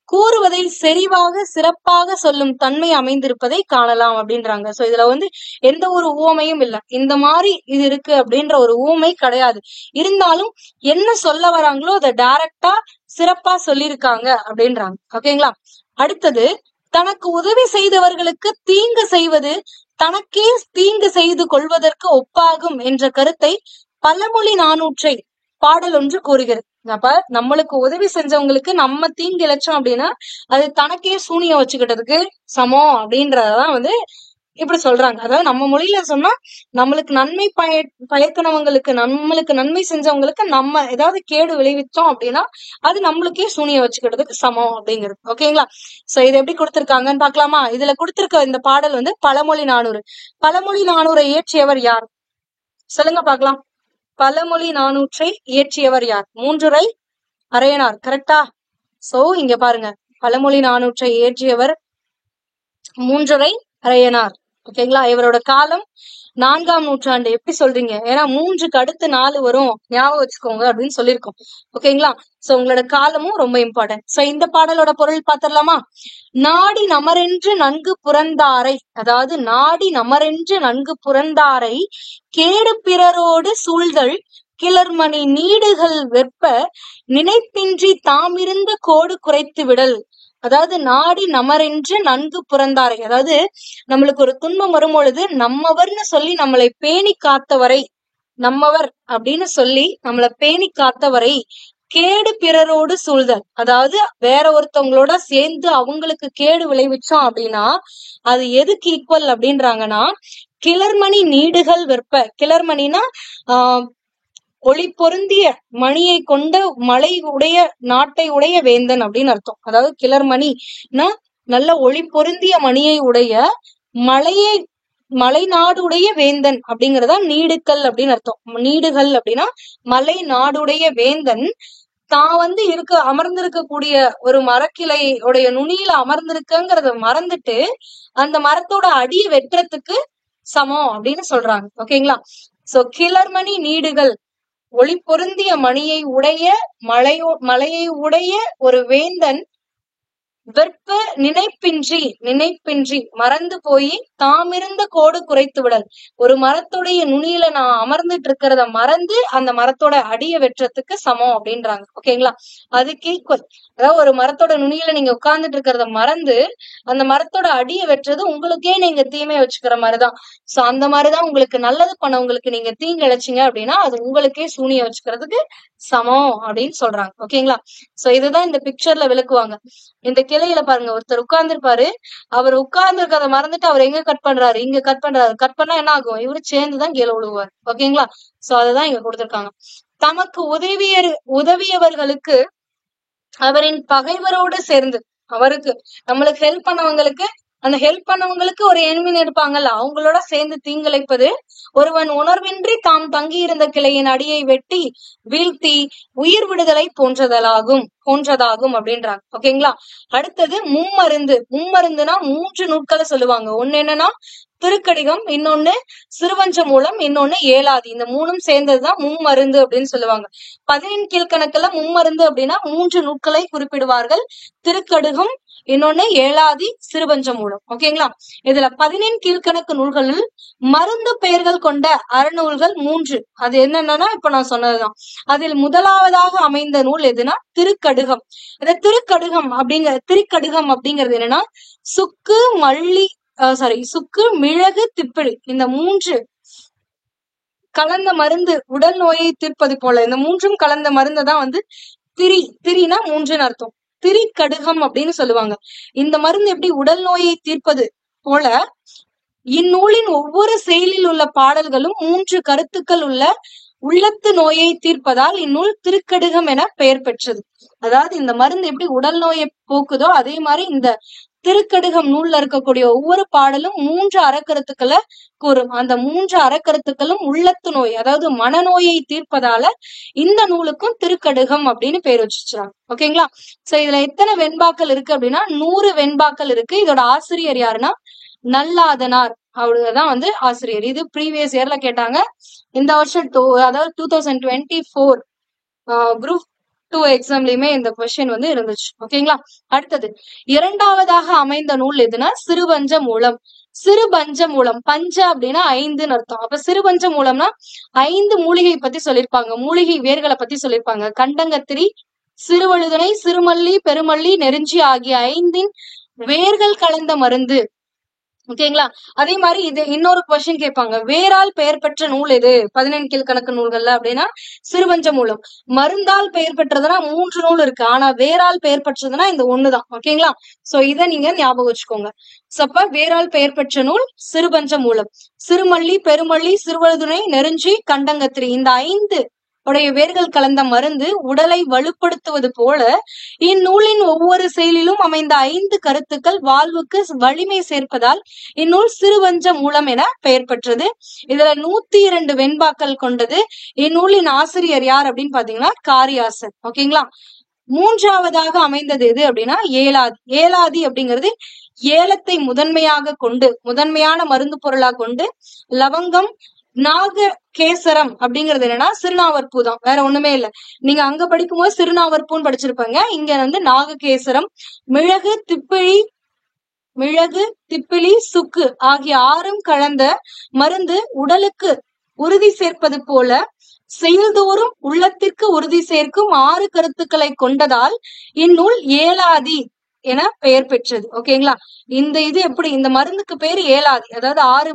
கூறுவதை செறிவாக சிறப்பாக சொல்லும் தன்மை அமைந்திருப்பதை காணலாம் அப்படின்றாங்க. சோ இதுல எந்த ஒரு ஊமையும் இல்ல, இந்த மாதிரி இது இருக்கு அப்படின்ற ஒரு ஊமை கிடையாது. இருந்தாலும் என்ன சொல்ல வராங்களோ அதை டைரக்டா சிறப்பா சொல்லியிருக்காங்க அப்படின்றாங்க. ஓகேங்களா? அடுத்தது, தனக்கு உதவி செய்தவர்களுக்கு தீங்கு செய்வது தனக்கே தீங்கு செய்து கொள்வதற்கு ஒப்பாகும் என்ற கருத்தை பழமொழி நானூற்றை பாடல் ஒன்று கூறுகிறது. அப்ப நம்மளுக்கு உதவி செஞ்சவங்களுக்கு நம்ம தீங்கு இழைச்சோம் அப்படின்னா அது தனக்கே சூனியம் வச்சுக்கிட்டதுக்கு சமம் அப்படின்றதான் இப்படி சொல்றாங்க. அதாவது நம்ம மொழியில சொன்னா நம்மளுக்கு நன்மை பயக்கணவங்களுக்கு, நம்மளுக்கு நன்மை செஞ்சவங்களுக்கு நம்ம ஏதாவது கேடு விளைவிச்சோம் அப்படின்னா அது நம்மளுக்கே சூனியம் வச்சுக்கிட்டதுக்கு சமம் அப்படிங்கிறது. ஓகேங்களா? சோ இது எப்படி கொடுத்திருக்காங்கன்னு பாக்கலாமா? இதுல கொடுத்திருக்க இந்த பாடல் பழமொழி 400. பழமொழி 400 இயற்றியவர் யார் சொல்லுங்க பாக்கலாம். பழமொழி 400 இயற்றியவர் யார்? மூன்றுரை அரையனார். கரெக்டா? சோ இங்க பாருங்க, பழமொழி 400 இயற்றியவர் மூன்றுரை அரையனார். ஓகேங்களா? இவரோட காலம் 4ஆம் நூற்றாண்டு. எப்படி சொல்றீங்க? ஏன்னா 3க்கு அடுத்து 4 வரும், ஞாபகம் வச்சுக்கோங்க அப்படின்னு சொல்லியிருக்கோம். ஓகேங்களா? சோ உங்களோட காலமும் ரொம்ப இம்பார்ட்டன்ட். சோ இந்த பாடலோட பொருள் பாத்திரலாமா? நாடி நமரென்று நன்கு புறந்தாரை, அதாவது நாடி நமரென்று நன்கு புறந்தாரை கேடு பிறரோடு சூழ்தல் கிளர்மணி நீடுகள் வெப்ப நினைப்பின்றி தாமிருந்த கோடு குறைத்து விடல். அதாவது நாடி நமரென்று நன்கு புறந்தாரை, அதாவது நம்மளுக்கு ஒரு துன்பம் வரும் பொழுது நம்மவர்னு சொல்லி நம்மளை பேணி காத்தவரை, நம்மவர் அப்படின்னு சொல்லி நம்மளை பேணி காத்தவரை கேடு பிறரோடு சூழ்தல், அதாவது வேற ஒருத்தவங்களோட சேர்ந்து அவங்களுக்கு கேடு விளைவிச்சோம் அப்படின்னா அது எதுக்கு ஈக்குவல் அப்படின்றாங்கன்னா கிளர்மணி நீடுகள் வெற்ப. கிளர்மணினா ஒளி பொருந்திய மணியை கொண்ட மலை உடைய நாட்டை உடைய வேந்தன் அப்படின்னு அர்த்தம். அதாவது கிளர்மணினா நல்ல ஒளி பொருந்திய மணியை உடைய மலை நாடுடைய வேந்தன் அப்படிங்கறதா நீடுக்கல் அப்படின்னு அர்த்தம். நீடுகள் அப்படின்னா மலை நாடுடைய வேந்தன் தான் அமர்ந்திருக்கக்கூடிய ஒரு மரக்கிளை உடைய நுனியில அமர்ந்திருக்குங்கிறத மறந்துட்டு அந்த மரத்தோட அடியை வெட்டுறதுக்கு சமம் அப்படின்னு சொல்றாங்க. ஓகேங்களா? சோ கிளர்மணி நீடுகள், ஒளி பொருந்திய மணியை உடைய மலையை உடைய ஒரு வேந்தன் வெற்ப நினைப்பின்றி மறந்து போய் தாமிருந்த கோடு குறைத்து விடல். ஒரு மரத்துடைய நுனியில நான் அமர்ந்துட்டு இருக்கிறத மறந்து அந்த மரத்தோட அடிய வெற்றத்துக்கு சமம் அப்படின்றாங்க. ஓகேங்களா? அதுக்கு ஈக்குவல். அதாவது ஒரு மரத்தோட நுனியில நீங்க உட்கார்ந்துட்டு இருக்கிறத மறந்து அந்த மரத்தோட அடிய வெற்றது உங்களுக்கே நீங்க தீமை வச்சுக்கிற மாதிரிதான். சோ அந்த மாதிரிதான் உங்களுக்கு நல்லது பண்ணவங்களுக்கு நீங்க தீங்கு இழைச்சீங்க அப்படின்னா அது உங்களுக்கே சூனிய வச்சுக்கிறதுக்கு சமம் அப்படின்னு சொல்றாங்க. ஓகேங்களா? சோ இதுதான் இந்த பிக்சர்ல விளக்குவாங்க. இந்த கிளையில பாருங்க, ஒருத்தர் உட்கார்ந்து இருப்பாரு. அவர் உட்கார்ந்து இருக்கிறத மறந்துட்டு அவர் எங்க கட் பண்றாரு, இங்க கட் பண்றாரு. கட் பண்ணா என்ன ஆகும், இவரு சேர்ந்துதான் கீழே விழுவார். ஓகேங்களா? சோ அதுதான் இங்க கொடுத்திருக்காங்க. தமக்கு உதவியவர்களுக்கு அவரின் பகைவரோடு சேர்ந்து, அவருக்கு நம்மளுக்கு ஹெல்ப் பண்ணவங்களுக்கு, அந்த ஹெல்ப் பண்ணவங்களுக்கு ஒரு எனிமின் இருப்பாங்கல்ல, அவங்களோட சேர்ந்து தீங்கிழைப்பது ஒருவன் உணர்வின்றி தாம் தங்கி இருந்த கிளையின் அடியை வெட்டி வீழ்த்தி உயிர் விடுதலை போன்றதாகும் அப்படின்றாங்க. ஓகேங்களா? அடுத்தது மும்மருந்துனா 3 நூட்களை சொல்லுவாங்க. ஒண்ணு என்னன்னா திருக்கடிகம், இன்னொன்னு சிறுவஞ்ச மூலம், இன்னொன்னு ஏலாதி. இந்த 3ம் சேர்ந்ததுதான் மும்மருந்து அப்படின்னு சொல்லுவாங்க. 15 கீழ்கணக்குல மும்மருந்து அப்படின்னா 3 நூட்களை குறிப்பிடுவார்கள். திருக்கடுகம், இன்னொன்னு ஏலாதி, சிறுவஞ்ச மூலம். ஓகேங்களா? இதுல 15 கீழ்கணக்கு நூல்களில் மருந்து பெயர்கள் கொண்ட அறநூல்கள் 3. அது என்னன்னா இப்ப நான் சொன்னதுதான். அதில் முதலாவதாக அமைந்த நூல் எதுனா திருக்கடுகம். அந்த திருக்கடுகம் அப்படிங்கிறது என்னன்னா சுக்கு மிளகு, திப்பிலி இந்த 3 கலந்த மருந்து உடல் நோயை தீர்ப்பது போல. இந்த 3ம் கலந்த மருந்தை தான் திரினா 3ன்னு அர்த்தம். திரிக்கடுகம் அப்படின்னு சொல்லுவாங்க. இந்த மருந்து எப்படி உடல் நோயை தீர்ப்பது போல இந்நூலின் ஒவ்வொரு செயலில் உள்ள பாடல்களும் 3 கருத்துக்கள் உள்ள உள்ளத்து நோயை தீர்ப்பதால் இந்நூல் திருக்கடுகம் என பெயர் பெற்றது. அதாவது இந்த மருந்து எப்படி உடல் நோயை போக்குதோ அதே மாதிரி இந்த திருக்கடுகம் நூல்ல இருக்கக்கூடிய ஒவ்வொரு பாடலும் 3 அறக்கருத்துக்களை கூறும். அந்த 3 அறக்கருத்துக்களும் உள்ளத்து நோய், அதாவது மனநோயை தீர்ப்பதால இந்த நூலுக்கும் திருக்கடுகம் அப்படின்னு பேர் வச்சுச்சாங்க. ஓகேங்களா? சோ இதுல எத்தனை வெண்பாக்கள் இருக்கு அப்படின்னா 100 வெண்பாக்கள் இருக்கு. இதோட ஆசிரியர் யாருன்னா நல்லாதனார். அவருதான் ஆசிரியர். இது ப்ரீவியஸ் இயர்ல கேட்டாங்க. இந்த வருஷம் அதாவது 2024 குரூப் 2 எக்ஸாம்லயுமே இந்த கொஸ்டின் இருந்துச்சு. ஓகேங்களா? அடுத்தது இரண்டாவதாக அமைந்த நூல் எதுனா சிறுபஞ்ச மூலம். பஞ்ச அப்படின்னா 5ன்னு அர்த்தம். அப்ப சிறுபஞ்ச மூலம்னா 5 மூலிகை பத்தி சொல்லியிருப்பாங்க. மூலிகை வேர்களை பத்தி சொல்லியிருப்பாங்க. கண்டங்கத்திரி, சிறுவழுதுணை, சிறுமல்லி, பெருமல்லி, நெருஞ்சி ஆகிய 5ன் வேர்கள் கலந்த மருந்து. ஓகேங்களா? அதே மாதிரி இது இன்னொரு கொஸ்டின் கேட்பாங்க. வேரால் பெயர் பெற்ற நூல் எது 15 கீழ்கணக்கு நூல்கள்ல அப்படின்னா சிறுவஞ்ச மூலம். மருந்தால் பெயர் பெற்றதுன்னா 3 நூல் இருக்கு. ஆனா வேரால் பெயர் பெற்றதுன்னா இந்த ஒண்ணுதான். ஓகேங்களா? சோ இதை நீங்க ஞாபகம் வச்சுக்கோங்க. சப்ப வேரால் பெயர் பெற்ற நூல் சிறுபஞ்ச மூலம். சிறுமல்லி, பெருமல்லி, சிறுவழுதுணை, நெருஞ்சி, கண்டங்கத்திரி இந்த 5 உடைய வேர்கள் கலந்த மருந்து உடலை வலுப்படுத்துவது போல இந்நூலின் ஒவ்வொரு செயலிலும் அமைந்த 5 கருத்துக்கள் வாழ்வுக்கு வலிமை சேர்ப்பதால் இந்நூல் சிறுவஞ்ச மூலம் என பெயர் பெற்றது. இதுல 102 வெண்பாக்கள் கொண்டது. இந்நூலின் ஆசிரியர் யார் அப்படின்னு பாத்தீங்கன்னா காரியாசர். ஓகேங்களா? மூன்றாவதாக அமைந்தது எது அப்படின்னா ஏலாதி அப்படிங்கிறது ஏலத்தை முதன்மையான மருந்து பொருளா கொண்டு லவங்கம், நாககேசரம் அப்படிங்கிறது என்னன்னா சிறுநாவற்பூ தான், வேற ஒண்ணுமே இல்ல. நீங்க அங்க படிக்கும்போது சிறுநாவற்பூன்னு படிச்சிருப்பாங்க. இங்க நாககேசரம், மிளகு, திப்பிலி, சுக்கு ஆகிய 6ம் கலந்த மருந்து உடலுக்கு உறுதி சேர்ப்பது போல செயல்தோறும் உள்ளத்திற்கு உறுதி சேர்க்கும் 6 கருத்துக்களை கொண்டதால் இந்நூல் ஏலாதி என பெயர் பெற்றது. ஓகேங்களா? இந்த மருந்துக்கு பேரு ஏலாதி. அதாவது 6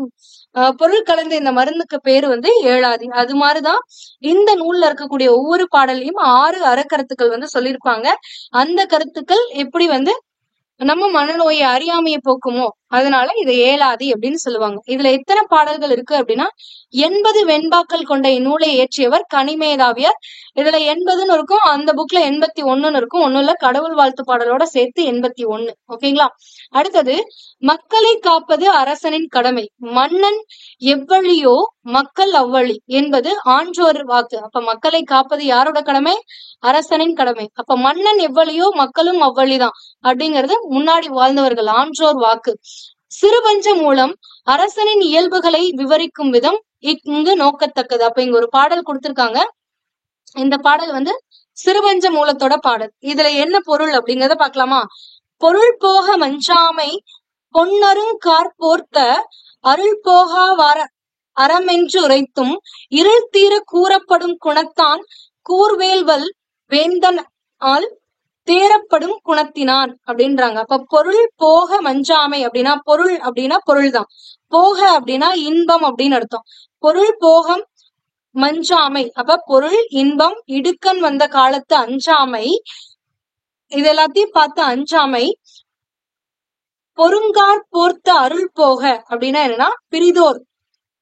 பொருள் கலந்த இந்த மருந்துக்கு பேரு ஏலாதி. அது மாதிரிதான் இந்த நூல்ல இருக்கக்கூடிய ஒவ்வொரு பாடலையும் 6 அறக்கருத்துக்கள் சொல்லியிருப்பாங்க. அந்த கருத்துக்கள் எப்படி நம்ம மனநோயை அறியாமையை போக்குமோ அதனால இதை ஏலாதி அப்படின்னு சொல்லுவாங்க. இதுல எத்தனை பாடல்கள் இருக்கு அப்படின்னா 80 வெண்பாக்கள் கொண்ட இந்நூலை இயற்றியவர் கனிமேதாவியார். இதுல 80ன்னு இருக்கும். அந்த புக்ல 81ன்னு இருக்கும். ஒண்ணுல கடவுள் வாழ்த்து பாடலோட சேர்த்து 81. ஓகேங்களா? அடுத்தது மக்களை காப்பது அரசனின் கடமை. மன்னன் எவ்வழியோ மக்கள் அவ்வழி என்பது ஆன்றோர் வாக்கு. அப்ப மக்களை காப்பது யாரோட கடமை? அரசனின் கடமை. அப்ப மன்னன் எவ்வழியோ மக்களும் அவ்வழிதான் அப்படிங்கிறது முன்னாடி வாழ்ந்தவர்கள் ஆன்றோர் வாக்கு. சிறுபஞ்ச மூலம் அரசனின் இயல்புகளை விவரிக்கும் விதம் இங்கு நோக்கத்தக்கது. அப்ப இங்க ஒரு பாடல் கொடுத்திருக்காங்க. இந்த பாடல் சிறுபஞ்ச மூலத்தோட பாடல். இதுல என்ன பொருள் அப்படிங்கறத பாக்கலாமா? பொருள் போக மஞ்சாமை பொன்னருங்காற்போர்த்த அருள் போகா வார அறமென்று உரைத்தும் இருள் தீர கூறப்படும் குணத்தான் கூர்வேல்வல் வேந்தன் ஆல் தேரப்படும் குணத்தினான் அப்படின்றாங்க. அப்ப பொருள் போக மஞ்சாமை அப்படின்னா பொருள் அப்படின்னா பொருள் தான், போக அப்படின்னா இன்பம் அப்படின்னு அர்த்தம். பொருள் போகம் மஞ்சாமை அப்ப பொருள் இன்பம் இடுக்கன் வந்த காலத்து அஞ்சாமை, இது எல்லாத்தையும் பார்த்து அஞ்சாமை. பொருங்கார் போர்த்த அருள் போக அப்படின்னா என்னன்னா பிரிதோர்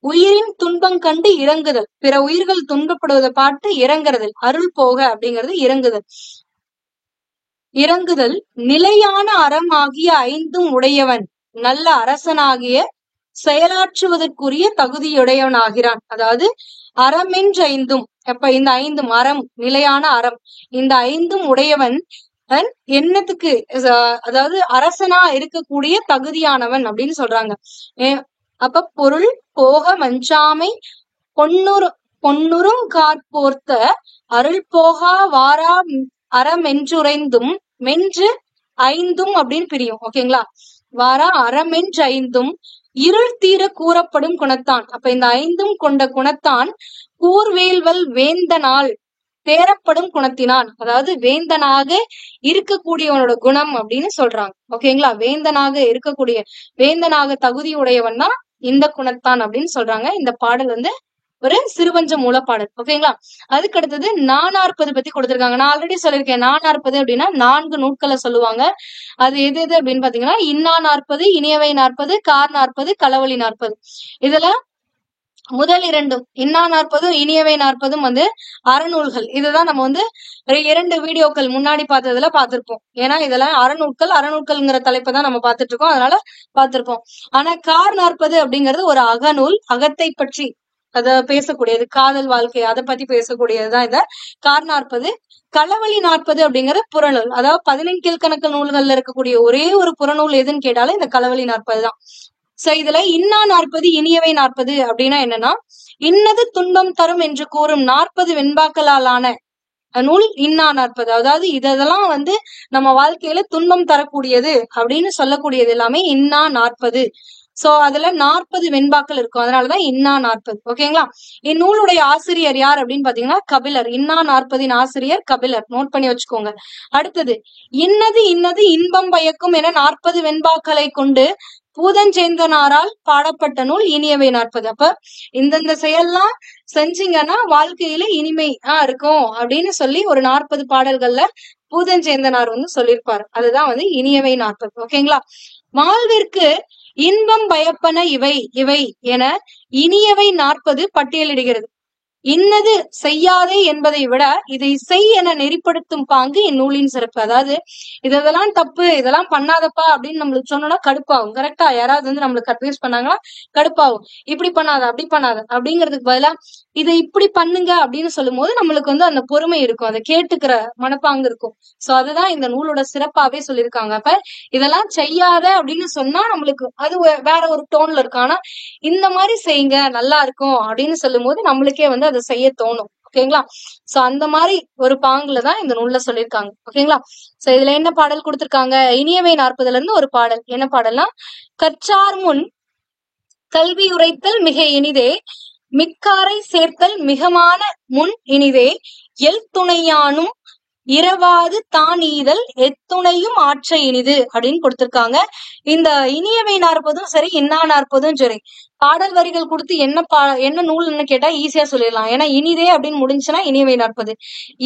உயிரின் துன்பம் கண்டு இறங்குதல், பிற உயிர்கள் துன்பப்படுவதை பார்த்து இறங்குறதல். அருள் போக அப்படிங்கிறது இறங்குதல். இறங்குதல் நிலையான அறம் ஆகிய ஐந்தும் உடையவன் நல்ல அரசனாகிய செயலாற்றுவதற்குரிய தகுதியுடையவனாகிறான். அதாவது அறமென்று ஐந்தும், அப்ப இந்த ஐந்தும் அறம் நிலையான அறம், இந்த ஐந்தும் உடையவன் என்னத்துக்கு அதாவது அரசனா இருக்கக்கூடிய தகுதியானவன் அப்படின்னு சொல்றாங்க. அப்ப பொருள் போக மஞ்சாமை பொன்னுறும் காற்போர்த்த அருள் போகா வாரா அறமென்றுரைந்தும் மென்று ஐந்தும் அப்படின்னு பிரியும். ஓகேங்களா, வாரா அறமென்று ஐந்தும் இருள் தீர கூறப்படும் குணத்தான். அப்ப இந்த ஐந்தும் கொண்ட குணத்தான் கூர்வேல்வல் வேந்தனால் தேரப்படும் குணத்தினான், அதாவது வேந்தனாக இருக்கக்கூடியவனோட குணம் அப்படின்னு சொல்றாங்க. ஓகேங்களா, வேந்தனாக இருக்கக்கூடிய வேந்தனாக தகுதியுடையவன் தான் இந்த குணத்தான் அப்படின்னு சொல்றாங்க. இந்த பாடல் வந்து ஒரு சிறுவஞ்ச மூலப்பாடல். ஓகேங்களா, அதுக்கு அடுத்தது நானார்ப்பது பத்தி கொடுத்திருக்காங்க. நான் ஆல்ரெடி சொல்லியிருக்கேன், நானார்ப்பது அப்படின்னா 4 நூட்களை சொல்லுவாங்க. அது எது எது அப்படின்னு பாத்தீங்கன்னா இன்னா நாற்பது, இனியவை நாற்பது, கார் நாற்பது, களவழி நாற்பது. இதுல முதல் 2 இன்னா நாற்பதும் இனியவை நாற்பதும் வந்து அறநூல்கள். இதுதான் நம்ம வந்து 2 வீடியோக்கள் முன்னாடி பார்த்ததுல பார்த்திருப்போம். ஏன்னா இதெல்லாம் அறநூல்கள்ங்கிற தலைப்பை தான் நம்ம பார்த்துட்டு இருக்கோம், அதனால பார்த்திருப்போம். ஆனா கார் நாற்பது அப்படிங்கிறது ஒரு அகநூல், அகத்தை பற்றி அத பேசக்கூடியது, காதல் வாழ்க்கை அதை பத்தி பேசக்கூடியதுதான் இத கார் நாற்பது. களவழி நாற்பது அப்படிங்கிற புறநூல், அதாவது 15 கீழ்கணக்கு நூல்கள்ல இருக்கக்கூடிய ஒரே ஒரு புறநூல் எதுன்னு கேட்டாலும் இந்த களவழி நாற்பது தான். சோ இதுல இன்னா நாற்பது இனியவை நாற்பது அப்படின்னா என்னன்னா, இன்னது துன்பம் தரும் என்று கூறும் 40 வெண்பாக்களாலான நூல் இன்னா நாற்பது. அதாவது இதெல்லாம் வந்து நம்ம வாழ்க்கையில துன்பம் தரக்கூடியது அப்படின்னு சொல்லக்கூடியது எல்லாமே இன்னா நாற்பது. சோ அதுல 40 வெண்பாக்கள் இருக்கும், அதனாலதான் இன்னா நாற்பது. ஓகேங்களா, இந்நூலுடைய ஆசிரியர் யார் அப்படின்னு பாத்தீங்கன்னா கபிலர். இன்னா நாற்பதின் ஆசிரியர் கபிலர், நோட் பண்ணி வச்சுக்கோங்க. அடுத்தது இன்னது இன்னது இன்பம் பயக்கும் என 40 வெண்பாக்களை கொண்டு பூதஞ்சேந்தனாரால் பாடப்பட்ட நூல் இனியவை நாற்பது. அப்ப இந்தந்த செயல்லாம் செஞ்சீங்கன்னா வாழ்க்கையில இனிமையா இருக்கும் அப்படின்னு சொல்லி ஒரு 40 பாடல்கள்ல பூதஞ்சேந்தனார் வந்து சொல்லியிருப்பாரு. அதுதான் வந்து இனியவை நாற்பது. ஓகேங்களா, வாழ்விற்கு இன்பம் பயப்பன இவை இவை என இனியவை 40 பட்டியலிடுகிறது. இன்னது செய்யாதே என்பதை விட இதை செய் என நெறிப்படுத்தும் பாங்கு இந்நூலின் சிறப்பு. அதாவது இதெல்லாம் தப்பு, இதெல்லாம் பண்ணாதப்பா அப்படின்னு நம்மளுக்கு சொன்னோம்னா கடுப்பாகும். கரெக்டா, யாராவது வந்து நம்மளுக்கு அட்வைஸ் பண்ணாங்கன்னா கடுப்பாகும். இப்படி பண்ணாத அப்படி பண்ணாத அப்படிங்கிறதுக்கு பதிலா இதை இப்படி பண்ணுங்க அப்படின்னு சொல்லும் போது நம்மளுக்கு வந்து அந்த பொறுமை இருக்கும், அதை கேட்டுக்கிற மனப்பாங்கு இருக்கும். சோ அதுதான் இந்த நூலோட சிறப்பாவே சொல்லியிருக்காங்க. அப்ப இதெல்லாம் செய்யாத அப்படின்னு சொன்னா நம்மளுக்கு அது வேற ஒரு டோன்ல இருக்கும். ஆனா இந்த மாதிரி செய்யுங்க நல்லா இருக்கும் அப்படின்னு சொல்லும் போது நம்மளுக்கே வந்து அதை செய்ய தோணும். ஓகேங்களா, சோ அந்த மாதிரி ஒரு பாங்குலதான் இந்த நூல்ல சொல்லியிருக்காங்க. ஓகேங்களா, சோ இதுல என்ன பாடல் கொடுத்திருக்காங்க, இனியவை 40ல இருந்து ஒரு பாடல். என்ன பாடல்னா, கற்றார் முன் கல்வி உரைத்தல் மிக இனிதே மிக்காரை சேர்த்தல் மிகமான முன் இனிதே எல் துணையானும் இரவாது தான் ஈதல் எத்துணையும் ஆற்ற இனிது அப்படின்னு கொடுத்திருக்காங்க. இந்த இனியவை 40ம் சரி இன்னா 40ம் சரி பாடல் வரிகள் கொடுத்து என்ன நூல்னு கேட்டா ஈஸியா சொல்லிடலாம். ஏன்னா இனிதே அப்படின்னு முடிஞ்சுன்னா இனியவை 40,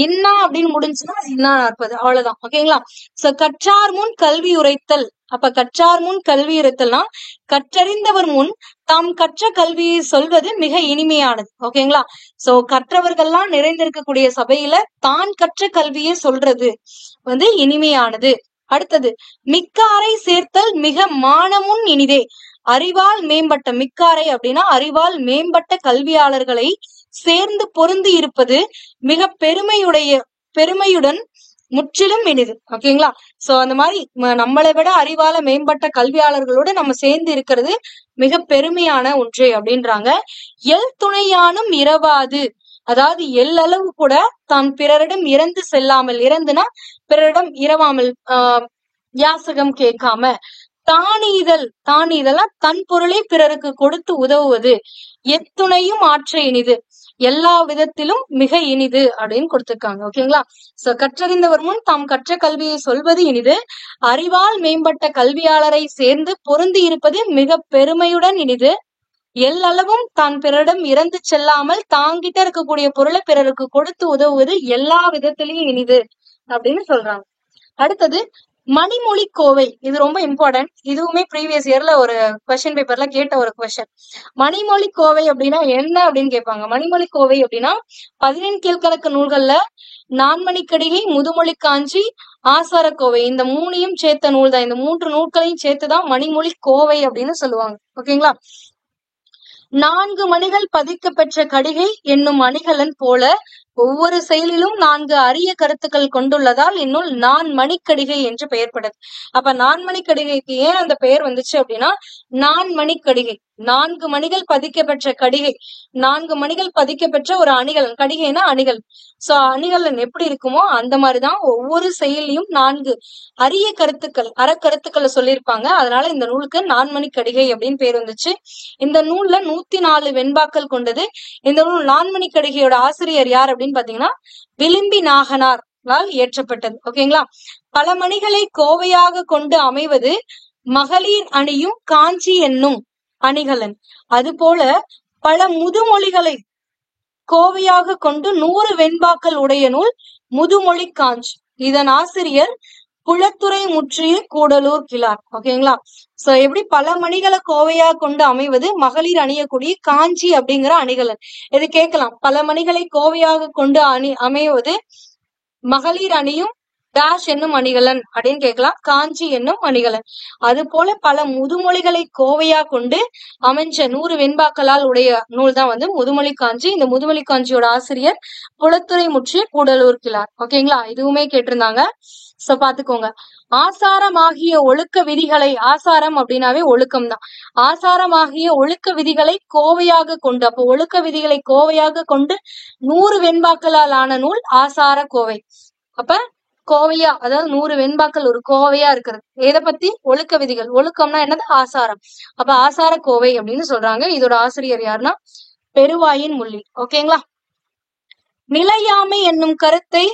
இன்னா அப்படின்னு முடிஞ்சுன்னா இன்னா 40, அவ்வளவுதான். ஓகேங்களா, சோ கற்றார் முன் கல்வி உரைத்தல். அப்ப கற்றார் முன் கல்வி உரைத்தல்னா கற்றறிந்தவர் முன் தாம் கற்ற கல்வியை சொல்வது மிக இனிமையானது. ஓகேங்களா, சோ கற்றவர்கள்லாம் நிறைந்திருக்கக்கூடிய சபையில தான் கற்ற கல்வியை சொல்றது வந்து இனிமையானது. அடுத்தது மிக்காரை சேர்த்தல் மிக மானமுன் இனிதே. அறிவால் மேம்பட்ட, மிக்காரை அப்படின்னா அறிவால் மேம்பட்ட கல்வியாளர்களை சேர்ந்து பொருந்தி இருப்பது மிக பெருமையுடன் முற்றிலும் இனிது. ஓகேங்களா, சோ அந்த மாதிரி நம்மளை விட அறிவால மேம்பட்ட கல்வியாளர்களோடு நம்ம சேர்ந்து இருக்கிறது மிக பெருமையான ஒன்று அப்படின்றாங்க. எல் துணையானும் இரவாது, அதாவது எல்லளவு கூட தான் பிறரிடம் இறந்து செல்லாமல், இறந்துனா பிறரிடம் இரவாமல் யாசகம் கேட்காம, தானீதல்னா தன் பொருளை பிறருக்கு கொடுத்து உதவுவது, எத்துணையும் ஆற்ற இனிது, எல்லா விதத்திலும் மிக இனிது அப்படின்னு கொடுத்திருக்காங்க. ஓகேங்களா? சோ கற்றறிந்தவர் முன் தாம் கற்ற கல்வியை சொல்வது இனிது, அறிவால் மேம்பட்ட கல்வியாளரை சேர்ந்து பொருந்தி இருப்பது மிக பெருமையுடன் இனிது, எல்லளவும் தான் பிறரிடம் இறந்து செல்லாமல் தாங்கிட்ட இருக்கக்கூடிய பொருளை பிறருக்கு கொடுத்து உதவுவது எல்லா விதத்திலையும் இனிது அப்படின்னு சொல்றாங்க. அடுத்தது மணிமொழி கோவை. இது ரொம்ப இம்பார்ட்டன்ட். இதுவுமே ப்ரீவியஸ் இயர்ல ஒரு கொஸ்டின் பேப்பர்ல கேட்ட ஒரு கொஸ்டின். மணிமொழி கோவை அப்படின்னா என்ன அப்படின்னு கேட்பாங்க. மணிமொழி கோவை அப்படின்னா 15 கீழ்கணக்கு நூல்கள்ல நான்மணிக்கடிகை, முதுமொழி காஞ்சி, ஆசார கோவை, இந்த 3ஐயும் சேர்த்த நூல் தான். இந்த 3 நூல்களையும் சேர்த்துதான் மணிமொழி கோவை அப்படின்னு சொல்லுவாங்க. ஓகேங்களா? 4 மணிகள் பதிக்க பெற்ற கடிகை என்னும் அணிகலன் போல ஒவ்வொரு செயலிலும் 4 அரிய கருத்துக்கள் கொண்டுள்ளதால் இந்நூல் நான்மணிக்கடிகை என்று பெயர்படுது. அப்ப நான்மணிக்கடிகைக்கு ஏன் அந்த பெயர் வந்துச்சு அப்படின்னா, நான்மணிக்கடிகை, 4 மணிகள் பதிக்க பெற்ற கடிகை, 4 மணிகள் பதிக்க பெற்ற ஒரு அணிகலன். கடிகைனா அணிகள். சோ அணிகலன் எப்படி இருக்குமோ அந்த மாதிரிதான் ஒவ்வொரு செயலியும் 4 அரிய கருத்துக்கள், அறக்கருத்துக்களை சொல்லியிருப்பாங்க. அதனால இந்த நூலுக்கு நான்மணிக்கடிகை அப்படின்னு பேர் வந்துச்சு. இந்த நூல்ல 104 வெண்பாக்கள் கொண்டது. இந்த நூல் நான்மணிக்கடிகையோட ஆசிரியர் யார் அப்படின்னு பாத்தீங்கன்னா விளிம்பி நாகனாரால் இயற்றப்பட்டது. ஓகேங்களா? பல மணிகளை கோவையாக கொண்டு அமைவது மகளிர் அணியும் காஞ்சி என்னும் அணிகலன். அதுபோல பல முதுமொழிகளை கோவையாக கொண்டு 100 வெண்பாக்கள் உடைய நூல் முதுமொழி காஞ்சி. இதன் ஆசிரியர் புலத்துறை முற்றிய கூடலூர் கிழார். ஓகேங்களா? சோ எப்படி பல மணிகளை கோவையா கொண்டு அமைவது மகளிர் அணியக்கூடிய காஞ்சி அப்படிங்கிற அணிகலன். இது கேட்கலாம். பல மணிகளை கோவையாக கொண்டு அமைவது மகளிர் அணியும் டேஷ் என்னும் அணிகலன் அப்படின்னு கேட்கலாம். காஞ்சி என்னும் அணிகலன். அது போல பல முதுமொழிகளை கோவையா கொண்டு அமைஞ்ச 100 வெண்பாக்களால் உடைய நூல் தான் வந்து முதுமொழி காஞ்சி. இந்த முதுமொழி காஞ்சியோட ஆசிரியர் புலத்துறை முற்றிய கூடலூர் கிழார். ஓகேங்களா? இதுவுமே கேட்டிருந்தாங்க. சோ பாத்துக்கோங்க. ஆசாரமாகிய ஒழுக்க விதிகளை, ஆசாரம் அப்படின்னாவே ஒழுக்கம் தான். ஆசாரமாகிய ஒழுக்க விதிகளை கோவையாக கொண்டு, அப்போ ஒழுக்க விதிகளை கோவையாக கொண்டு 100 வெண்பாக்களால் ஆன நூல் ஆசார கோவை. அப்ப கோவையா, அதாவது 100 வெண்பாக்கள் ஒரு கோவையா இருக்கிறது. எதை பத்தி? ஒழுக்க விதிகள். ஒழுக்கம்னா என்னது? ஆசாரம். அப்ப ஆசார கோவை அப்படின்னு சொல்றாங்க. இதோட ஆசிரியர் யாருன்னா பெருவாயின் முள்ளி. ஓகேங்களா? நிலையாமை என்னும் கருத்தை